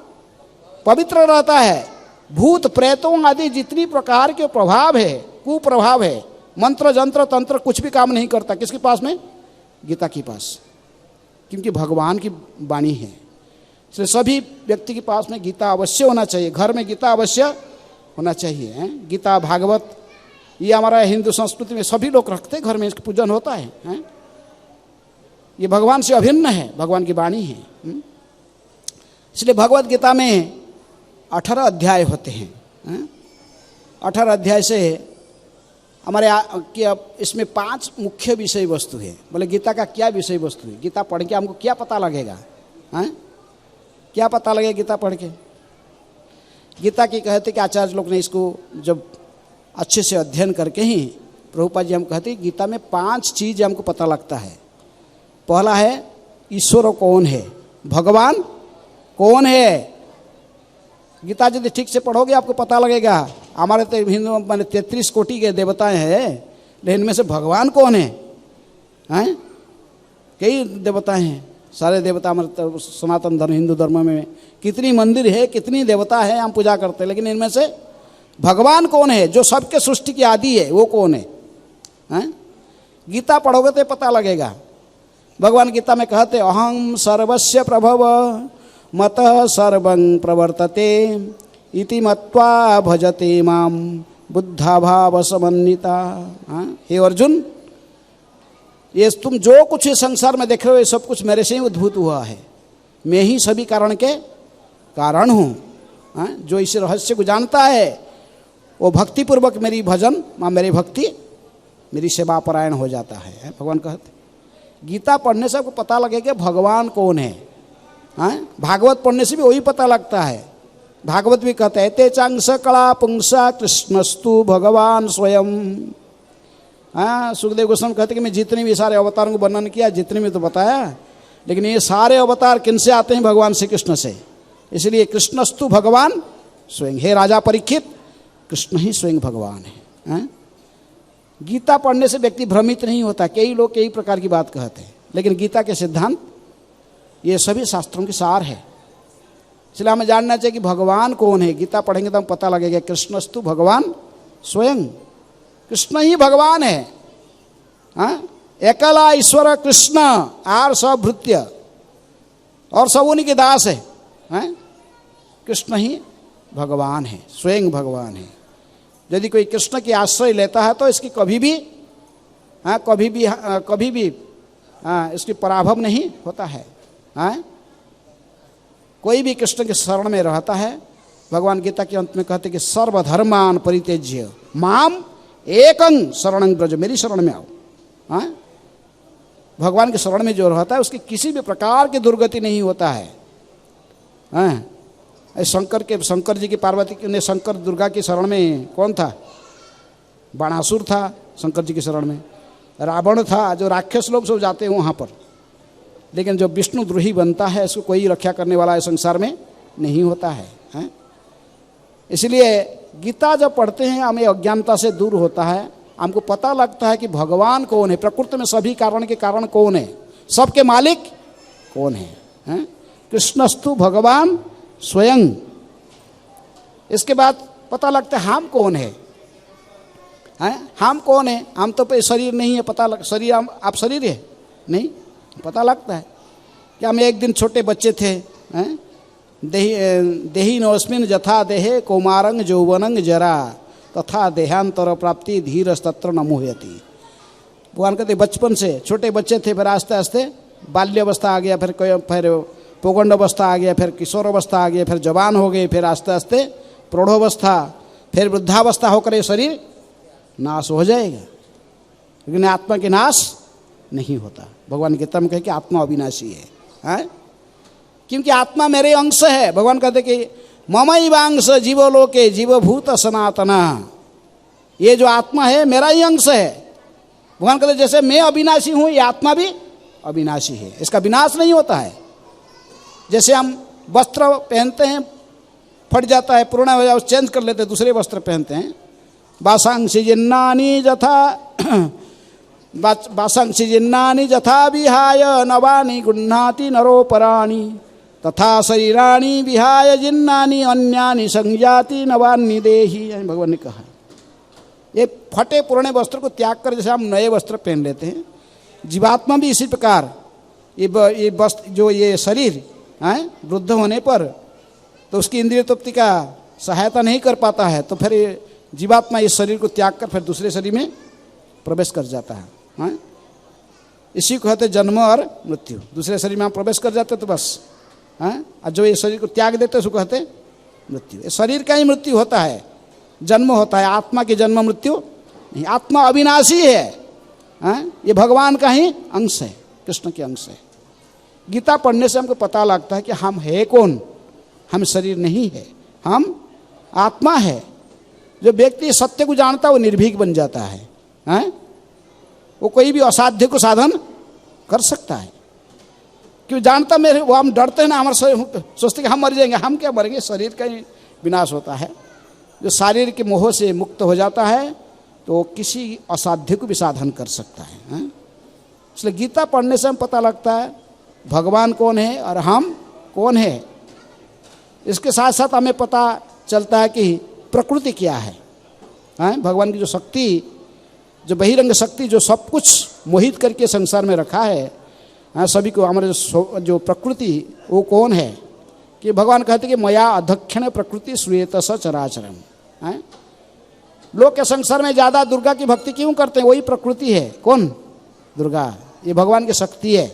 पवित्र रहता है। भूत प्रेतों आदि जितनी प्रकार के प्रभाव है, कुप्रभाव है, मंत्र जंत्र तंत्र कुछ भी काम नहीं करता। किसके पास में? गीता के पास, क्योंकि भगवान की वाणी है। इसलिए सभी व्यक्ति के पास में गीता अवश्य होना चाहिए। घर में गीता अवश्य होना चाहिए। गीता भागवत ये हमारा हिंदू संस्कृति में सभी लोग रखते हैं, घर में इसका पूजन होता है। ये भगवान से अभिन्न है, भगवान की वाणी है। इसलिए भगवत गीता में 18 अध्याय होते हैं। 18 अध्याय से हमारे इसमें 5 मुख्य विषय वस्तु है। बोले गीता का क्या विषय वस्तु है? गीता पढ़ के हमको क्या पता लगेगा? क्या पता लगेगा गीता पढ़ के? गीता की कहते कि आचार्य लोग ने इसको जब अच्छे से अध्ययन करके ही, प्रभुपाद जी हम कहते हैं गीता में 5 चीज़ हमको पता लगता है। पहला है ईश्वर कौन है, भगवान कौन है। गीता यदि ठीक से पढ़ोगे आपको पता लगेगा। हमारे तो हिंदू मैंने 33 कोटि के देवताएं हैं, लेकिन इनमें से भगवान कौन है? कई देवताएं हैं। सारे देवता हमारे सनातन धर्म, हिंदू धर्म में कितनी मंदिर है, कितनी देवता है, हम पूजा करते हैं, लेकिन इनमें से भगवान कौन है, जो सबके सृष्टि की आदि है, वो कौन है? गीता पढ़ोगे तो पता लगेगा। भगवान गीता में कहते अहम सर्वस्य प्रभव मतः सर्वं प्रवर्तते इति मत्वा भजते माम बुद्धा भाव समन्विता। हे अर्जुन, ये तुम जो कुछ संसार में देख रहे हो ये सब कुछ मेरे से ही उद्भूत हुआ है। मैं ही सभी कारण के कारण हूँ। जो इस रहस्य को जानता है वो भक्तिपूर्वक मेरी भजन मेरी भक्ति मेरी सेवा परायण हो जाता है। भगवान कहते गीता पढ़ने से आपको पता लगेगा भगवान कौन है। भागवत पढ़ने से भी वही पता लगता है। भागवत भी कहते हैं ते चांस कला पुंसा कृष्णस्तु भगवान स्वयं। सुखदेव गोस्वामी कहते कि मैं जितने भी सारे अवतारों को वर्णन किया, जितने में तो बताया, लेकिन ये सारे अवतार किन से आते हैं? भगवान श्री कृष्ण से। इसलिए कृष्णस्तु भगवान स्वयं। हे राजा परीक्षित, कृष्ण ही स्वयं भगवान है। गीता पढ़ने से व्यक्ति भ्रमित नहीं होता। कई लोग कई प्रकार की बात कहते हैं, लेकिन गीता के सिद्धांत ये सभी शास्त्रों के सार है। इसलिए हमें जानना चाहिए कि भगवान कौन है। गीता पढ़ेंगे तो हम पता लगेगा कृष्णस्तु भगवान स्वयं। कृष्ण ही भगवान है। एकला ईश्वर कृष्ण आर सब भृत्य, और सब उन्हीं के दास है, हैं? कृष्ण ही भगवान है, स्वयं भगवान है। यदि कोई कृष्ण की आश्रय लेता है तो इसकी कभी भी इसकी पराभव नहीं होता है, हैं? कोई भी कृष्ण के शरण में रहता है, भगवान गीता के अंत में कहते कि सर्वधर्मान परित्यज्य माम एकं शरणं ब्रज, मेरी शरण में आओ। हाँ, भगवान के शरण में जो रहता है उसकी किसी भी प्रकार की दुर्गति नहीं होता है। हाँ, शंकर जी की पार्वती ने, शंकर दुर्गा की शरण में कौन था? बाणासुर था शंकर जी की शरण में, रावण था, जो राक्षस लोग सब जाते हैं वहाँ पर। लेकिन जो विष्णु द्रोही बनता है इसको कोई रक्षा करने वाला इस संसार में नहीं होता है, हैं? इसलिए गीता जब पढ़ते हैं हमें अज्ञानता से दूर होता है, हमको पता लगता है कि भगवान कौन है, प्रकृति में सभी कारण के कारण कौन है, सबके मालिक कौन है, हैं? कृष्णस्तु भगवान स्वयं। इसके बाद पता लगता है हम कौन है, हैं? हम कौन है? हम तो शरीर नहीं है, पता लग शरीर आप शरीर है नहीं, पता लगता है कि हम एक दिन छोटे बच्चे थे, हैं? देही नोस्मिन जथा देहे कौमारंग यौवनंग जरा तथा देहांतर प्राप्ति धीरस्तत्र न मुह्यति। भगवान कहते बचपन से छोटे बच्चे थे, फिर आस्ते आस्ते बाल्यावस्था आ गया, फिर पौगंड अवस्था आ गया, फिर किशोर अवस्था आ गया, फिर जवान हो गए, फिर आस्ते आस्ते प्रौढ़ावस्था, फिर वृद्धावस्था होकर ये शरीर नाश हो जाएगा। लेकिन आत्मा के नाश नहीं होता। भगवान गीता में कहे कि आत्मा अविनाशी है, क्योंकि आत्मा मेरे अंश है। भगवान कहते कि ममैवांश जीवलोके जीवभूत सनातना, ये जो आत्मा है मेरा ही अंश है। भगवान कहते जैसे मैं अविनाशी हूँ, ये आत्मा भी अविनाशी है, इसका विनाश नहीं होता है। जैसे हम वस्त्र पहनते हैं, फट जाता है, पुराना हो जाए, चेंज कर लेते हैं, दूसरे वस्त्र पहनते हैं। वासांसि जिन्नानि जथा विहाय नवानि गुह्णाति नरोपराणि तथा शरीराणि विहाय जिन्नानि अन्यानि संजाति नवानि देहि। भगवान ने कहा ये फटे पुराने वस्त्र को त्याग कर जैसे हम नए वस्त्र पहन लेते हैं, जीवात्मा भी इसी प्रकार ये वस्त्र जो ये शरीर है वृद्ध होने पर तो उसकी इंद्रिय तृप्ति का सहायता नहीं कर पाता है, तो फिर जीवात्मा इस शरीर को त्याग कर फिर दूसरे शरीर में प्रवेश कर जाता है, हैं? इसी को कहते जन्म और मृत्यु। दूसरे शरीर में हम प्रवेश कर जाते तो बस, हैं? और जो ये शरीर को त्याग देते उसको कहते मृत्यु। ये शरीर का ही मृत्यु होता है, जन्म होता है, आत्मा की जन्म मृत्यु नहीं। आत्मा अविनाशी है, हैं? ये भगवान का ही अंश है, कृष्ण के अंश है। गीता पढ़ने से हमको पता लगता है कि हम है कौन, हम शरीर नहीं है, हम आत्मा है। जो व्यक्ति सत्य को जानता है वो निर्भीक बन जाता है, हैं? वो कोई भी असाध्य को साधन कर सकता है, क्यों जानता मेरे वो हम डरते हैं ना, हमारे सोचते कि हम मर जाएंगे, हम क्या मरेंगे, शरीर का ही विनाश होता है। जो शारीर के मोह से मुक्त हो जाता है तो किसी असाध्य को भी साधन कर सकता है, हैं? इसलिए गीता पढ़ने से हम पता लगता है भगवान कौन है और हम कौन है। इसके साथ साथ हमें पता चलता है कि प्रकृति क्या है, हैं? भगवान की जो शक्ति, जो बहिरंग शक्ति जो सब कुछ मोहित करके संसार में रखा है, हैं? सभी को हमारे जो प्रकृति वो कौन है, कि भगवान कहते कि मया अध्यक्षण प्रकृति श्रूयेत सचराचरम, हैं? लोग के संसार में ज़्यादा दुर्गा की भक्ति क्यों करते हैं? वही प्रकृति है। कौन? दुर्गा। ये भगवान की शक्ति है।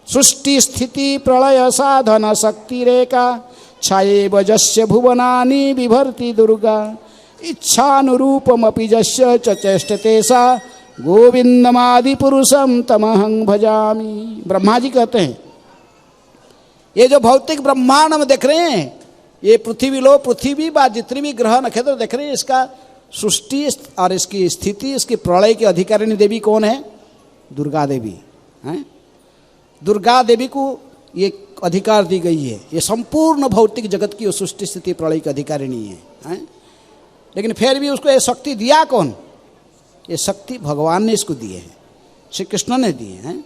सृष्टि स्थिति प्रलय साधन शक्ति रेखा छाये वजस्य भुवनानि बिभर्ति दुर्गा इच्छानुरूपमपि जस्य च चेष्टते सा गोविंदमादि पुरुषम तमहं भजामि। ब्रह्मा जी कहते हैं ये जो भौतिक ब्रह्मांड हम देख रहे हैं, ये पृथ्वी व जितने भी ग्रह नक्षत्र देख रहे हैं, इसका सृष्टि और इसकी स्थिति, इसकी प्रलय की अधिकारिणी देवी कौन है? दुर्गा देवी, हैं? दुर्गा देवी को ये अधिकार दी गई है, ये संपूर्ण भौतिक जगत की सृष्टि स्थिति प्रलय की अधिकारिणी है, हैं? लेकिन फिर भी उसको ये शक्ति दिया कौन? ये शक्ति भगवान ने इसको दी है, श्री कृष्ण ने दी है।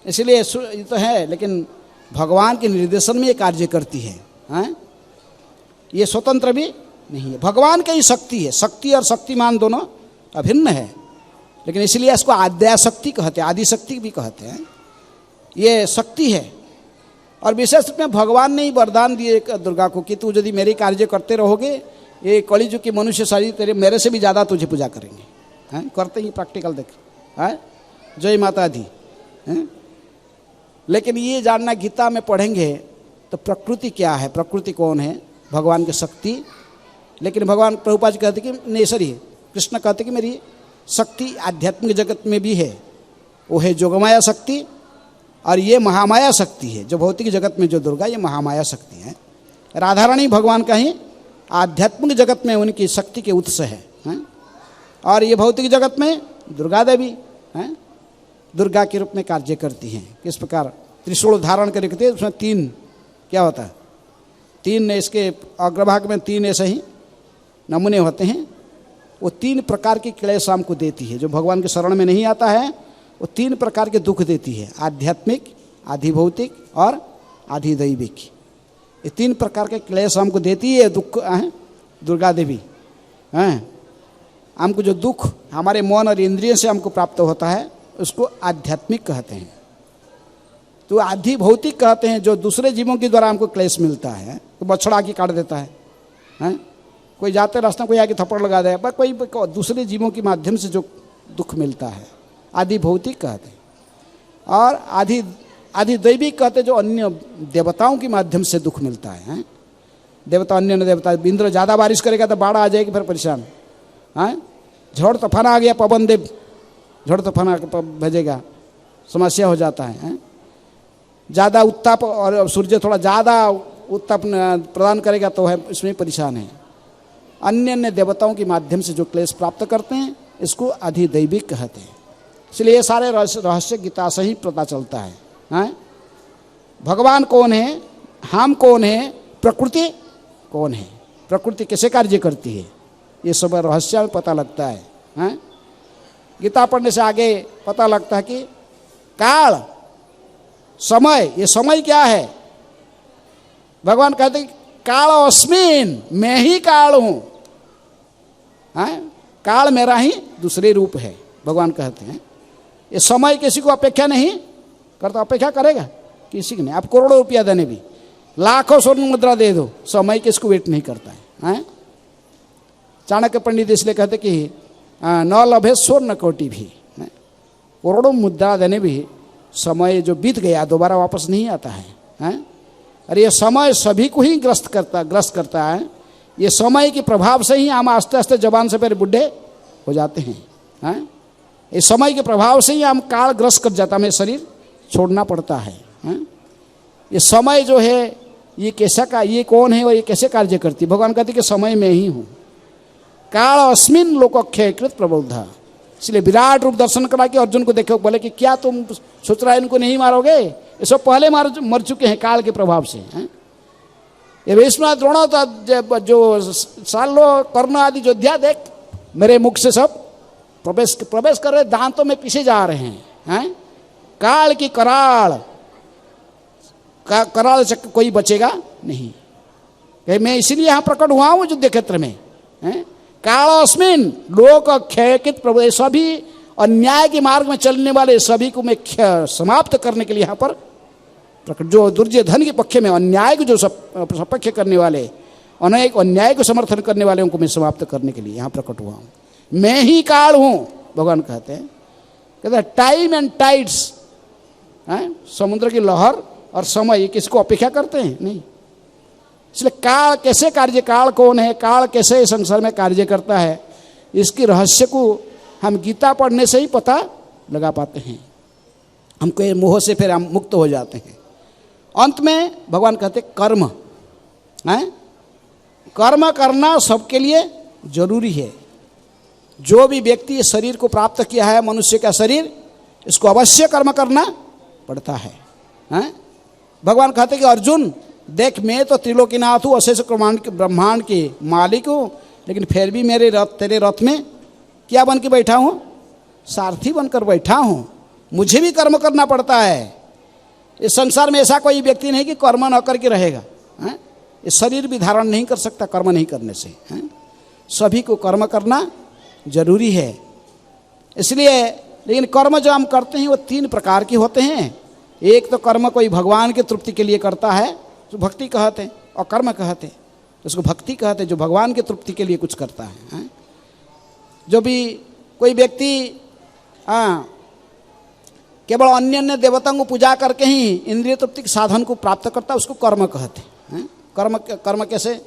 इसलिए ये तो है, लेकिन भगवान के निर्देशन में ये कार्य करती है, हैं? ये स्वतंत्र भी नहीं है, भगवान की ही शक्ति है। शक्ति और शक्तिमान दोनों अभिन्न है। लेकिन इसलिए इसको आद्याशक्ति कहते हैं, आदिशक्ति भी कहते हैं। ये शक्ति है। और विशेष रूप में भगवान ने ही वरदान दिए दुर्गा को कि तू यदि मेरे कार्य करते रहोगे, ये कलिजुग की मनुष्य शरीर तेरे मेरे से भी ज़्यादा तुझे पूजा करेंगे। हैं, करते ही प्रैक्टिकल देख। हैं, जय माता दी। हैं, लेकिन ये जानना, गीता में पढ़ेंगे तो प्रकृति क्या है, प्रकृति कौन है, भगवान की शक्ति। लेकिन भगवान प्रभुपाद जी कहते कि नहीं, सॉरी, कृष्ण कहते कि मेरी शक्ति आध्यात्मिक जगत में भी है। वो है जोगमाया शक्ति और ये महामाया शक्ति है। जो भौतिक जगत में जो दुर्गा, ये महामाया शक्ति है। राधा रानी भगवान का ही आध्यात्मिक जगत में उनकी शक्ति के उत्स है। और ये भौतिक जगत में दुर्गा देवी हैं, दुर्गा के रूप में कार्य करती हैं। किस प्रकार त्रिशूल धारण कर रखते हैं, उसमें 3 क्या होता है, 3 इसके अग्रभाग में 3 ऐसे ही नमूने होते हैं। वो 3 प्रकार की क्लेश हमको देती है। जो भगवान के शरण में नहीं आता है वो 3 प्रकार के दुख देती है, आध्यात्मिक, आधि भौतिक और आधि दैविक। ये 3 प्रकार के क्लेश हमको देती है दुख दुर्गा देवी। हैं, हमको जो दुख हमारे मन और इंद्रिय से हमको प्राप्त होता है उसको आध्यात्मिक कहते हैं। तो आधि भौतिक कहते हैं जो दूसरे जीवों के द्वारा हमको क्लेश मिलता है। तो बछड़ा की काट देता है, हैं? कोई जाते रास्ते कोई आके थप्पड़ लगा दे, पर कोई दूसरे जीवों के माध्यम से जो दुख मिलता है, आदि भौतिक कहते हैं। और आदि दैविक कहते हैं जो अन्य देवताओं के माध्यम से दुख मिलता है। देवता, अन्य देवता, इंद्र ज़्यादा बारिश करेगा तो बाढ़ आ जाएगी, फिर परेशान। हैं, झड़ तूफान आ गया, पवन देव झड़ तूफान भेजेगा, समस्या हो जाता है। ज़्यादा उत्ताप और सूर्य थोड़ा ज़्यादा उत्ताप प्रदान करेगा तो है, इसमें परेशान है। अन्य अन्य देवताओं के माध्यम से जो क्लेश प्राप्त करते हैं इसको अधिदैविक कहते हैं। इसलिए ये सारे रहस्य गीता से ही पता चलता है। हैं, भगवान कौन है, हम कौन है, प्रकृति कौन है, प्रकृति कैसे कार्य करती है, ये सब रहस्य में पता लगता है। हैं, गीता पढ़ने से आगे पता लगता है कि काल, समय, ये समय क्या है। भगवान कहते हैं काल अस्मिन, मैं ही काल हूं। काल मेरा ही दूसरे रूप है, भगवान कहते हैं। ये समय किसी को अपेक्षा नहीं करता, अपेक्षा करेगा किसी की नहीं। आप करोड़ों रुपया देने भी, लाखों स्वर्ण मुद्रा दे दो, समय किसको वेट नहीं करता है। चाणक्य पंडित इसलिए कहते कि न लभे स्वर्ण कोटि भी, करोड़ों मुद्रा देने भी समय जो बीत गया दोबारा वापस नहीं आता है। अरे ये समय सभी को ही ग्रस्त करता है। ये समय के प्रभाव से ही हम आस्ते आस्ते जवान से पहले बुढ़े हो जाते हैं। इस समय के प्रभाव से ही हम काल ग्रस्त कर जाता, हमें शरीर छोड़ना पड़ता है। ये समय जो है ये कैसा का, ये कौन है और ये कैसे कार्य करती। भगवान कहते कि समय में ही हूँ। काल अस्मिन लोकक्षय कृत प्रबोधा। इसलिए विराट रूप दर्शन करा के अर्जुन को देखो, बोले कि क्या तुम सोच रहा है इनको नहीं मारोगे, ये सब पहले मर चुके हैं काल के प्रभाव से। ये भीष्म द्रोण जो सालों कर्ण आदि योद्धा देख मेरे मुख से सब प्रवेश कर रहे, दांतों में पीछे जा रहे हैं। काल की कराल से कोई बचेगा नहीं। मैं इसीलिए यहाँ प्रकट हुआ हूँ युद्ध क्षेत्र में। कालस्मिन लोक क्षयकृत प्रभु, सभी अन्याय के मार्ग में चलने वाले सभी को मैं समाप्त करने के लिए यहाँ पर प्रकट, जो दुर्योधन के पक्ष में अन्याय को जो सपक्ष करने वाले, अनेक अन्याय को समर्थन करने वाले उनको मैं समाप्त करने के लिए यहाँ प्रकट हुआ हूँ। मैं ही काल हूँ, भगवान कहते हैं टाइम एंड टाइड्स, समुद्र की लहर और समय, ये किसको अपेक्षा करते हैं नहीं। इसलिए काल कैसे कार्य, काल कौन है, काल कैसे संसार में कार्य करता है, इसके रहस्य को हम गीता पढ़ने से ही पता लगा पाते हैं। हमको मोह से फिर हम मुक्त हो जाते हैं। अंत में भगवान कहते कर्म है, कर्म करना सबके लिए जरूरी है। जो भी व्यक्ति इस शरीर को प्राप्त किया है, मनुष्य का शरीर, इसको अवश्य कर्म करना पड़ता है। भगवान कहते कि अर्जुन देख, मैं तो त्रिलोकीनाथ हूँ, अशेष ब्रह्मांड के मालिक हूँ, लेकिन फिर भी मेरे तेरे रथ में क्या बन के बैठा हूँ, सारथी बनकर बैठा हूँ। मुझे भी कर्म करना पड़ता है। इस संसार में ऐसा कोई व्यक्ति नहीं कि कर्म न करके रहेगा। इस शरीर भी धारण नहीं कर सकता कर्म नहीं करने से। सभी को कर्म करना जरूरी है। इसलिए लेकिन कर्म जो हम करते हैं वो 3 प्रकार के होते हैं। एक तो कर्म कोई भगवान की तृप्ति के लिए करता है तो भक्ति कहते हैं, और कर्म कहते हैं उसको भक्ति कहते हैं, जो भगवान की तृप्ति के लिए कुछ करता है। जो भी कोई व्यक्ति केवल अन्य अन्य देवताओं को पूजा करके ही इंद्रिय तृप्ति के साधन को प्राप्त करता है, उसको कर्म कहते हैं। कर्म कैसे?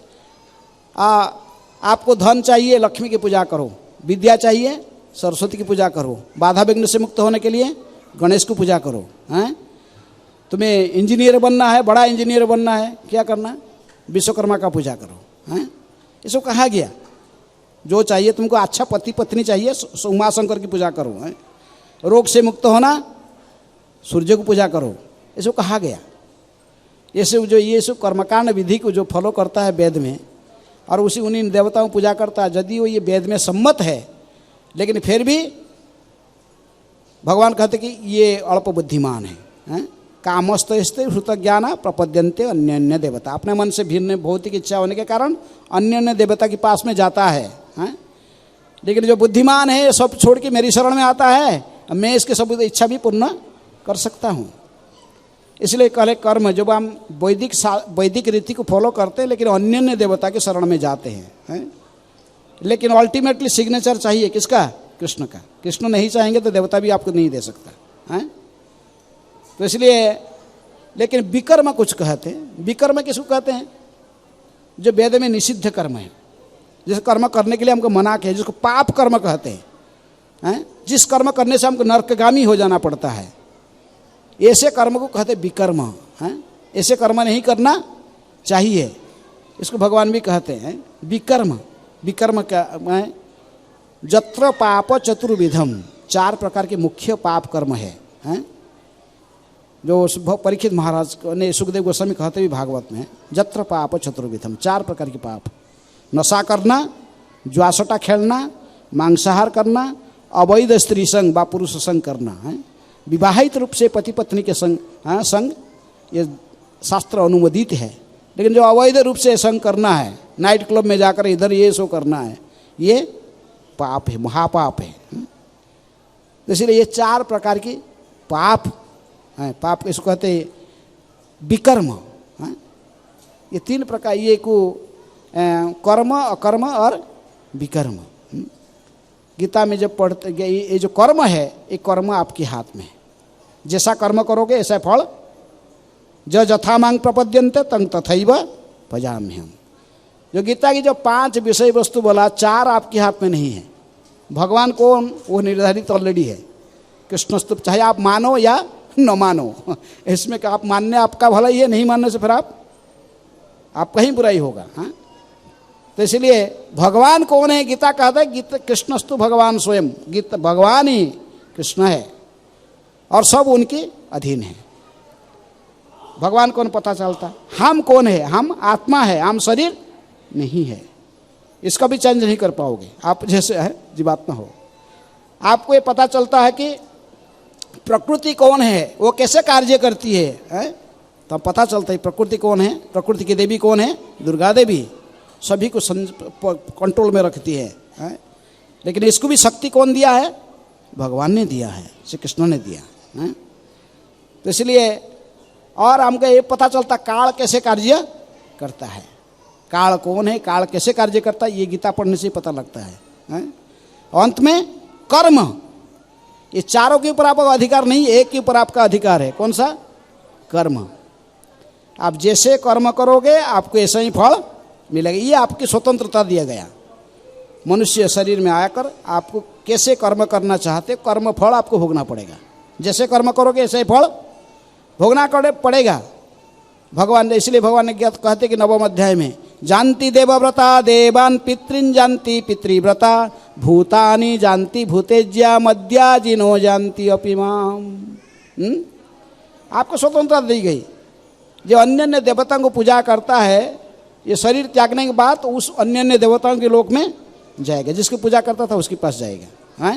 आपको धन चाहिए, लक्ष्मी की पूजा करो। विद्या चाहिए, सरस्वती की पूजा करो। बाधा विघ्न से मुक्त होने के लिए गणेश की पूजा करो। तुम्हें इंजीनियर बनना है, बड़ा इंजीनियर बनना है, क्या करना है? विश्वकर्मा का पूजा करो। इसको कहा गया। जो चाहिए तुमको, अच्छा पति पत्नी चाहिए, उमाशंकर की पूजा करो। रोग से मुक्त होना, सूर्य को पूजा करो, इसको कहा गया। ये सब कर्मकांड विधि को जो फॉलो करता है वेद में, और उसी उन्हीं देवताओं की पूजा करता है, यदि वो ये वेद में सम्मत है, लेकिन फिर भी भगवान कहते कि ये अल्प बुद्धिमान है। कामस्त श्रुत ज्ञान प्रपद्यन्ते अन्य अन्य देवता। अपने मन से भिन्न भौतिक इच्छा होने के कारण अन्य अन्य देवता के पास में जाता है। लेकिन जो बुद्धिमान है सब छोड़ के मेरी शरण में आता है, मैं इसके सब इच्छा भी पूर्ण कर सकता हूँ। इसलिए कहले कर्म, जब हम वैदिक रीति को फॉलो करते हैं, लेकिन अन्य अन्य देवता के शरण में जाते हैं। लेकिन अल्टीमेटली सिग्नेचर चाहिए किसका? कृष्ण का। कृष्ण नहीं चाहेंगे तो देवता भी आपको नहीं दे सकता। तो इसलिए, लेकिन विकर्म कुछ कहते हैं। विकर्म किसको कहते हैं? जो वेद में निषिद्ध कर्म है, जिस कर्म करने के लिए हमको मना किया, जिसको पाप कर्म कहते हैं। जिस कर्म करने से हमको नरकगामी हो जाना पड़ता है, ऐसे कर्म को कहते विकर्म। ऐसे कर्म नहीं करना चाहिए, इसको भगवान भी कहते हैं विकर्म। विकर्म क्या है? जत्र पाप चतुर्विधम, 4 प्रकार के मुख्य पाप कर्म है। जो परीक्षित महाराज ने, सुखदेव गोस्वामी कहते भी भागवत में, जत्र पाप चतुर्विधम, 4 प्रकार के पाप। नशा करना, जुआसटा खेलना, मांसाहार करना, अवैध स्त्री संग व पुरुष संग करना। विवाहित रूप से पति पत्नी के संग ये शास्त्र अनुमोदित है। लेकिन जो अवैध रूप से संग करना है, नाइट क्लब में जाकर इधर ये सो करना है, ये पाप है, महापाप है। इसलिए ये 4 प्रकार की पाप है। पाप इसको कहते हैं विकर्म। ये 3 प्रकार, ये को कर्म, अकर्म और विकर्म। गीता में जब पढ़ते, ये जो कर्म है, ये कर्म आपके हाथ में है। जैसा कर्म करोगे ऐसा फल। जो जथा मांग प्रपद्यन्ते तंग तथैव भजाम्यहम्। जो गीता की जो 5 विषय वस्तु बोला, 4 आपके हाथ में नहीं है। भगवान कौन, वो निर्धारित ऑलरेडी है। कृष्णस्तुप, चाहे आप मानो या न मानो, इसमें आप मानने आपका भला ही है, नहीं मानने से फिर आप कहीं बुराई होगा। तो इसलिए भगवान कौन है? गीता कहता है गीता कृष्णस्तु भगवान स्वयं। गीता भगवान ही कृष्ण है और सब उनके अधीन है। भगवान कौन पता चलता? हम कौन है? हम आत्मा है, हम शरीर नहीं है। इसका भी चेंज नहीं कर पाओगे आप, जैसे है जीवात्मा हो। आपको ये पता चलता है कि प्रकृति कौन है, वो कैसे कार्य करती है, तो पता चलता है प्रकृति कौन है। प्रकृति की देवी कौन है? दुर्गा देवी, सभी को कंट्रोल में रखती है। लेकिन इसको भी शक्ति कौन दिया है? भगवान ने दिया है, श्री कृष्ण ने दिया। तो इसलिए, और हमको ये पता चलता काल कैसे कार्य करता है। काल कौन है, काल कैसे कार्य करता है, ये गीता पढ़ने से पता लगता है। अंत में कर्म, ये 4 के ऊपर आपका अधिकार नहीं, एक के ऊपर आपका अधिकार है। कौन सा? कर्म। आप जैसे कर्म करोगे आपको ऐसा ही फल मिलेगा। ये आपकी स्वतंत्रता दिया गया। मनुष्य शरीर में आकर आपको कैसे कर्म करना चाहते, कर्म फल आपको भोगना पड़ेगा। जैसे कर्म करोगे ऐसे ही फल भोगना पड़ेगा। भगवान ने, इसलिए भगवान ने कहते कि 9वें अध्याय में, जानती देवव्रता देवान पितृन जानती पितृव्रता भूतानि जानती भूतेज्या मद्या जिनो जानती अपिमाम। आपको स्वतंत्रता दी गई। जो अन्य अन्य देवताओं को पूजा करता है, ये शरीर त्यागने के बाद उस अन्य अन्य देवताओं के लोक में जाएगा। जिसकी पूजा करता था उसके पास जाएगा।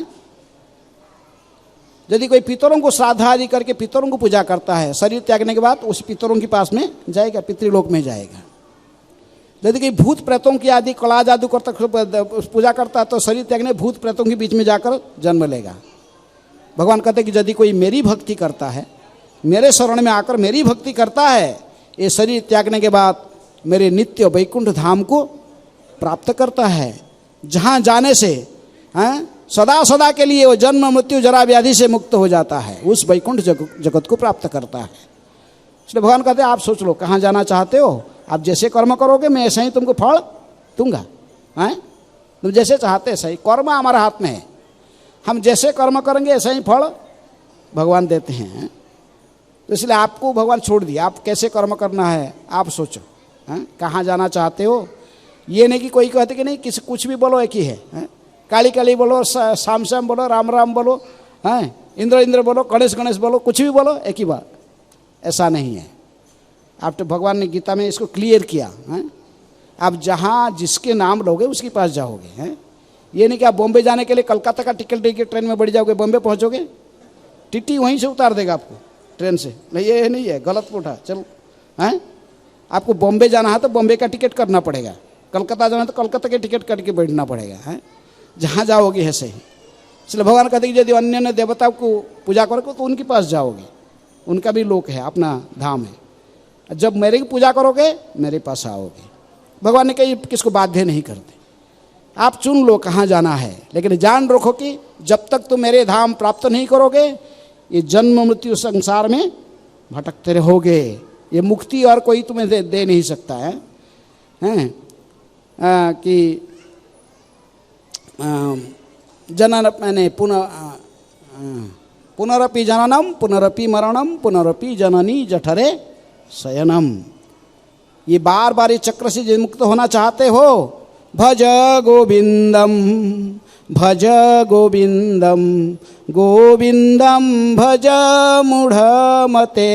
यदि कोई पितरों को श्राद्ध आदि करके पितरों को पूजा करता है, शरीर त्यागने के बाद उस पितरों के पास में जाएगा, पितृलोक में जाएगा। यदि कोई भूत प्रेतों की आदि कला जादू करता पूजा करता है तो शरीर त्यागने भूत प्रेतों के बीच में जाकर जन्म लेगा। भगवान कहते कि यदि कोई मेरी भक्ति करता है, मेरे शरण में आकर मेरी भक्ति करता है, ये शरीर त्यागने के बाद मेरे नित्य वैकुंठ धाम को प्राप्त करता है, जहाँ जाने से सदा सदा के लिए वो जन्म मृत्यु जरा व्याधि से मुक्त हो जाता है, उस वैकुंठ जगत को प्राप्त करता है। इसलिए भगवान कहते हैं आप सोच लो कहाँ जाना चाहते हो, आप जैसे कर्म करोगे मैं ऐसे ही तुमको फल दूंगा। तुम जैसे चाहते सही, कर्म हमारे हाथ में है, हम जैसे कर्म करेंगे ऐसे ही फल भगवान देते हैं। तो इसलिए आपको भगवान छोड़ दिया, आप कैसे कर्म करना है आप सोचो, कहाँ जाना चाहते हो। ये नहीं कि कोई कहते कि नहीं किसी कुछ भी बोलो एक ही है, काली काली बोलो, श्याम श्याम बोलो, राम राम बोलो, इंद्र इंद्र बोलो, गणेश गणेश बोलो, कुछ भी बोलो एक ही बात, ऐसा नहीं है। आप तो भगवान ने गीता में इसको क्लियर किया, आप जहाँ जिसके नाम लोगे उसके पास जाओगे। ये नहीं कि आप बॉम्बे जाने के लिए कलकत्ता का टिकट लेके ट्रेन में बढ़ जाओगे, बॉम्बे पहुँचोगे, टीटी वहीं से उतार देगा आपको ट्रेन से, नहीं ये नहीं है, गलत पूछा चलो। आपको बॉम्बे जाना है तो बॉम्बे का टिकट करना पड़ेगा, कलकत्ता जाना है तो कलकत्ता के टिकट करके बैठना पड़ेगा, जहाँ जाओगे ऐसे ही। इसलिए भगवान कहते हैं कि यदि अन्य देवता को पूजा करोगे तो उनके पास जाओगे, उनका भी लोक है, अपना धाम है। जब मेरे की पूजा करोगे मेरे पास आओगे। भगवान ने कहीं किसको बाध्य नहीं करते, आप चुन लो कहाँ जाना है, लेकिन जान रखो कि जब तक तुम मेरे धाम प्राप्त नहीं करोगे ये जन्म मृत्यु संसार में भटकते रहोगे। ये मुक्ति और कोई तुम्हें दे नहीं सकता है, कि जनन मैंने पुनरपि जननम पुनरपि मरणम पुनरपि जननी जठरे शयनम। ये बार बार इस चक्र से मुक्त होना चाहते हो, भज गोविंदम भज गोविंदम गोविंदम भज मूढ़मते।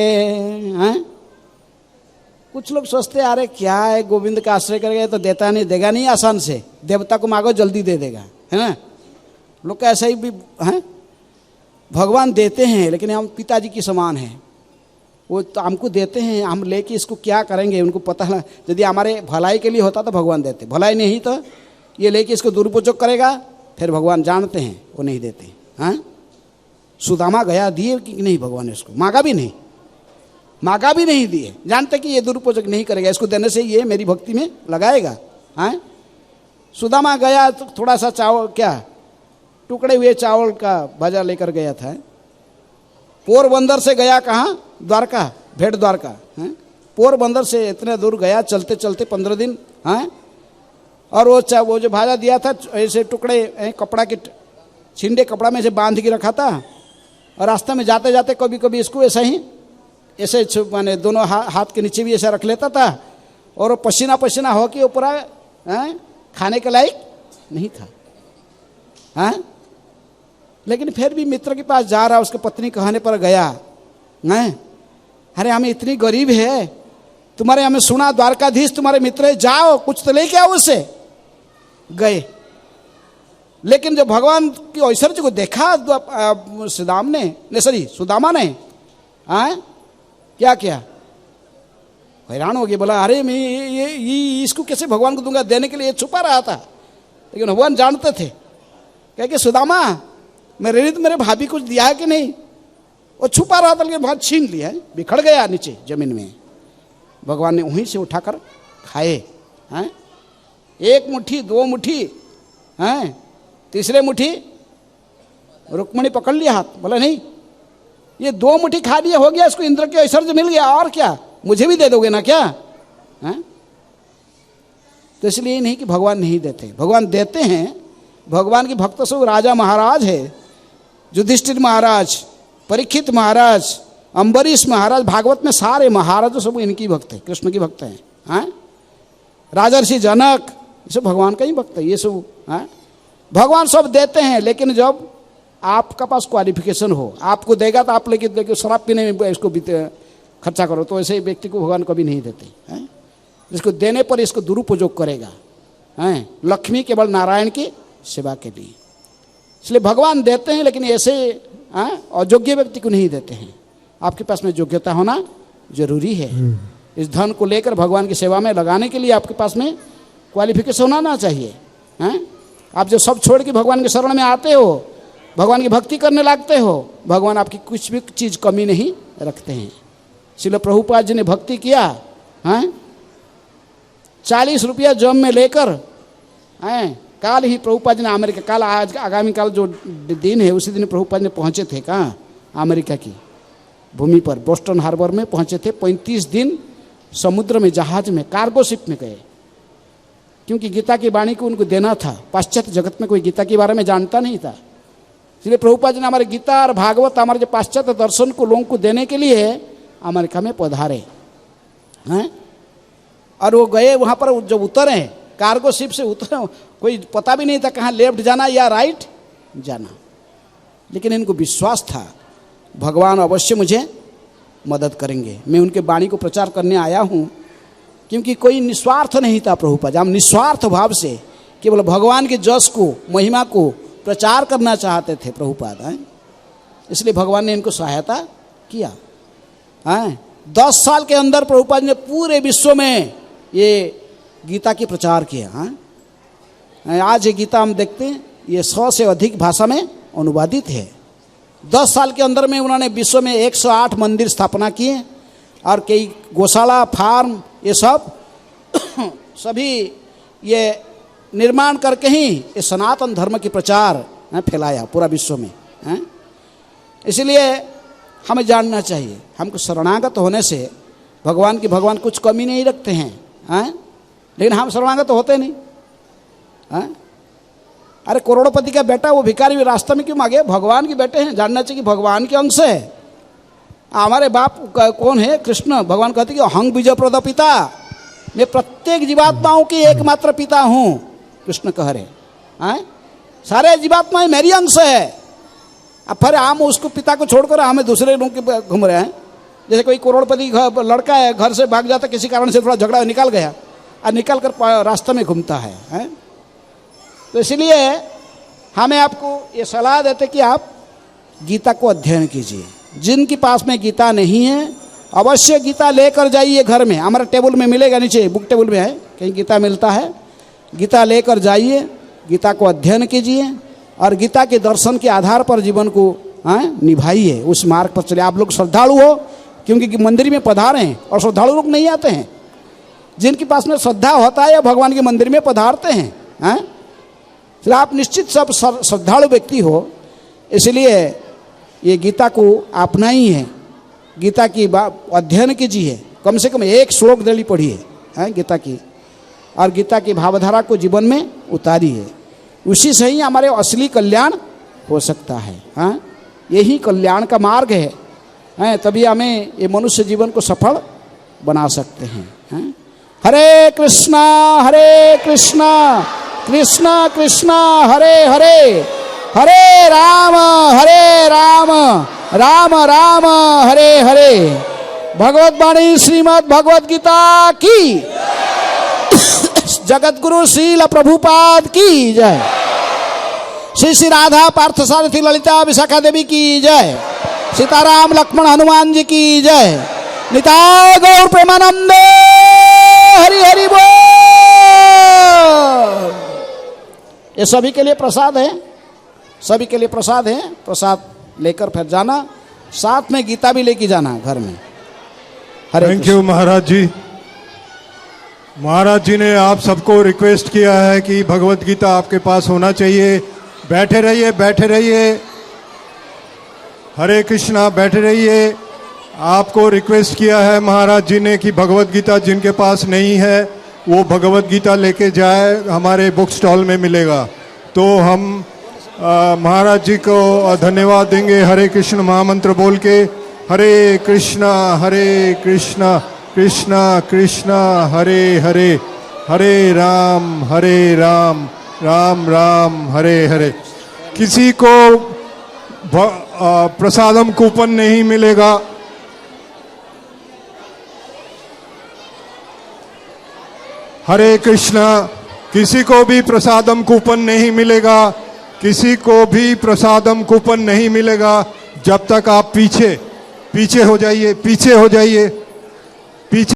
कुछ लोग सोचते हैं अरे क्या है, गोविंद का आश्रय करेगा तो देता नहीं, देगा नहीं आसान से, देवता को मांगो जल्दी दे देगा, है ना। लोग का ऐसा ही भी है, भगवान देते हैं लेकिन हम पिताजी की समान हैं, वो तो हमको देते हैं, हम लेके इसको क्या करेंगे उनको पता है। यदि हमारे भलाई के लिए होता तो भगवान देते, भलाई नहीं तो ये लेके इसको दुरुपयोग करेगा, फिर भगवान जानते हैं वो नहीं देते। सुदामा गया, दिए कि नहीं भगवान ने उसको, मांगा भी नहीं दिए, जानते कि ये दुरुपयोग नहीं करेगा, इसको देने से ये मेरी भक्ति में लगाएगा। सुदामा गया तो थोड़ा सा चावल, क्या टुकड़े हुए चावल का भजा लेकर गया था। पोरबंदर से गया कहाँ, द्वारका, भेड़ द्वारका। पोरबंदर से इतने दूर गया चलते चलते 15 दिन, और वो जो भाजा दिया था ऐसे टुकड़े कपड़ा के छिंडे कपड़ा में से बांध के रखा था, और रास्ते में जाते जाते कभी कभी इसको ऐसा ही ऐसे माने दोनों हाथ के नीचे भी ऐसा रख लेता था, और वो पसीना पसीना हो के ऊपर खाने के लायक नहीं था। लेकिन फिर भी मित्र के पास जा रहा, उसकी पत्नी कहने पर गया, अरे हमें इतनी गरीब है, तुम्हारे हमें सुना द्वारकाधीश तुम्हारे मित्र है, जाओ कुछ तो लेके आओ उससे। गए, लेकिन जब भगवान की ऐश्वर्य को देखा सुदामा ने क्या किया, हैरान हो गया, बोला अरे मैं ये इसको कैसे भगवान को दूंगा, देने के लिए छुपा रहा था। लेकिन भगवान जानते थे, कह के सुदामा मेरे भाभी कुछ दिया है कि नहीं, वो छुपा रहा था लेकिन बहुत छीन लिया है, बिखर गया नीचे जमीन में। भगवान ने वहीं से उठाकर खाए, एक मुट्ठी, 2 मुट्ठी, तीसरे मुट्ठी रुक्मणी पकड़ लिया हाथ, बोला नहीं ये 2 मुट्ठी खा लिया हो गया, इसको इंद्र के ऐश्वर्य मिल गया, और क्या मुझे भी दे दोगे ना क्या। तो इसलिए नहीं कि भगवान नहीं देते, भगवान देते हैं। भगवान की भक्त सब राजा महाराज है, युधिष्ठिर महाराज, परीक्षित महाराज, अम्बरीश महाराज, भागवत में सारे महाराज सब इनकी भक्त है, कृष्ण की भक्त हैं। राजर्षि जनक ये सब भगवान का ही भक्त है, ये सब भगवान सब देते हैं। लेकिन जब आपका पास क्वालिफिकेशन हो, आपको देगा तो आप लेके शराब पीने में इसको खर्चा करो, तो ऐसे व्यक्ति को भगवान कभी नहीं देते। जिसको देने पर इसको दुरुपयोग करेगा, लक्ष्मी केवल नारायण की सेवा के लिए। इसलिए भगवान देते हैं, लेकिन ऐसे अयोग्य व्यक्ति को नहीं देते हैं। आपके पास में योग्यता होना जरूरी है। इस धन को लेकर भगवान की सेवा में लगाने के लिए आपके पास में क्वालिफिकेशन होना चाहिए। हैं? आप जो सब छोड़ के भगवान के शरण में आते हो, भगवान की भक्ति करने लगते हो, भगवान आपकी कुछ भी चीज़ कमी नहीं रखते हैं। श्रील प्रभुपाद जी ने भक्ति किया, हैं? 40 रुपया जम में लेकर, हैं? काल ही प्रभुपाद जी ने अमेरिका, काल आज आगामी काल जो दिन है उसी दिन प्रभुपाद जी पहुँचे थे कहाँ, अमेरिका की भूमि पर, बोस्टन हार्बर में पहुँचे थे। 35 दिन समुद्र में जहाज में कार्गो शिप में गए, क्योंकि गीता की वाणी को उनको देना था। पाश्चात्य जगत में कोई गीता के बारे में जानता नहीं था, इसलिए प्रभुपाद जी ने हमारे गीता और भागवत, हमारे जो पाश्चात्य दर्शन को लोगों को देने के लिए अमेरिका में पधारे हैं। और वो गए वहाँ पर, जब उतरे कार्गो शिप से उतरे, कोई पता भी नहीं था कहाँ लेफ्ट जाना या राइट जाना, लेकिन इनको विश्वास था भगवान अवश्य मुझे मदद करेंगे। मैं उनके वाणी को प्रचार करने आया हूँ, क्योंकि कोई निस्वार्थ नहीं था प्रभुपाद। हम निस्वार्थ भाव से केवल भगवान के जस को, महिमा को प्रचार करना चाहते थे प्रभुपाद हैं, इसलिए भगवान ने इनको सहायता किया। हैं? 10 साल के अंदर प्रभुपाद ने पूरे विश्व में ये गीता की प्रचार किया। हैं? आज ये गीता हम देखते हैं, ये 100 से अधिक भाषा में अनुवादित है। 10 साल के अंदर में उन्होंने विश्व में 108 मंदिर स्थापना किए, और कई गौशाला, फार्म, ये सब सभी ये निर्माण करके ही ये सनातन धर्म की प्रचार फैलाया पूरा विश्व में। हैं? इसलिए हमें जानना चाहिए, हमको शरणागत होने से भगवान कुछ कमी नहीं रखते हैं। हैं? लेकिन हम शरणागत होते नहीं। हैं? अरे करोड़पति का बेटा वो भिखारी भी रास्ते में क्यों मांगे? भगवान के बेटे हैं, जानना चाहिए कि भगवान के अंश है। हमारे बाप कौन है? कृष्ण। भगवान कहते कि अहं बीज प्रद पिता, मैं प्रत्येक जीवात्माओं की एकमात्र पिता हूँ, कृष्ण कह रहे हैं। सारे जीवात्माएं मेरी अंश है। अब फिर हम उसको पिता को छोड़कर हमें दूसरे लोगों के घूम रहे हैं। जैसे कोई करोड़पति लड़का है, घर से भाग जाता, किसी कारण से थोड़ा झगड़ा निकल गया और निकल कर रास्ते में घूमता है। तो इसलिए हमें आपको ये सलाह देते कि आप गीता को अध्ययन कीजिए। जिनके पास में गीता नहीं है अवश्य गीता लेकर जाइए घर में। हमारे टेबल में मिलेगा, नीचे बुक टेबल में है, कहीं गीता मिलता है। गीता लेकर जाइए, गीता को अध्ययन कीजिए और गीता के दर्शन के आधार पर जीवन को निभाइए, उस मार्ग पर चले। आप लोग श्रद्धालु हो, क्योंकि मंदिर में पधारे हैं और श्रद्धालु लोग नहीं आते हैं। जिनके पास में श्रद्धा होता है भगवान के मंदिर में पधारते हैं। फिर आप निश्चित सब श्रद्धालु व्यक्ति हो, इसलिए ये गीता को अपना ही है। गीता की अध्ययन कीजिए, कम से कम 1 श्लोक डेली पढ़िए गीता की, और गीता की भावधारा को जीवन में उतारिए। उसी से ही हमारे असली कल्याण हो सकता है। हाँ, यही कल्याण का मार्ग है। तभी हमें ये मनुष्य जीवन को सफल बना सकते हैं। हरे कृष्णा कृष्णा कृष्णा हरे हरे, हरे राम राम राम हरे हरे। भगवत वाणी श्रीमद् भगवत गीता की, जगत गुरु श्रील प्रभुपाद की जय। श्री श्री राधा पार्थ सारथी ललिता विशाखा देवी की जय। सीताराम लक्ष्मण हनुमान जी की जय। निताय गौर प्रेमानंदे, हरि हरि बोल। ये सभी के लिए प्रसाद है, सभी के लिए प्रसाद है। प्रसाद लेकर फिर जाना, साथ में गीता भी लेके जाना घर में। हरे थैंक यू महाराज जी। महाराज जी ने आप सबको रिक्वेस्ट किया है कि भगवत गीता आपके पास होना चाहिए। बैठे रहिए, बैठे रहिए। हरे कृष्णा, बैठे रहिए। आपको रिक्वेस्ट किया है महाराज जी ने कि भगवत गीता जिनके पास नहीं है वो भगवत गीता लेके जाए, हमारे बुक स्टॉल में मिलेगा। तो हम महाराज जी को धन्यवाद देंगे हरे कृष्ण महामंत्र बोल के। हरे कृष्णा कृष्णा कृष्णा हरे हरे, हरे राम राम राम हरे हरे। किसी को प्रसादम कूपन नहीं मिलेगा। हरे कृष्णा। किसी को भी प्रसादम कूपन नहीं मिलेगा, किसी को भी प्रसादम कूपन नहीं मिलेगा जब तक आप पीछे हो जाइए, पीछे हो जाइए।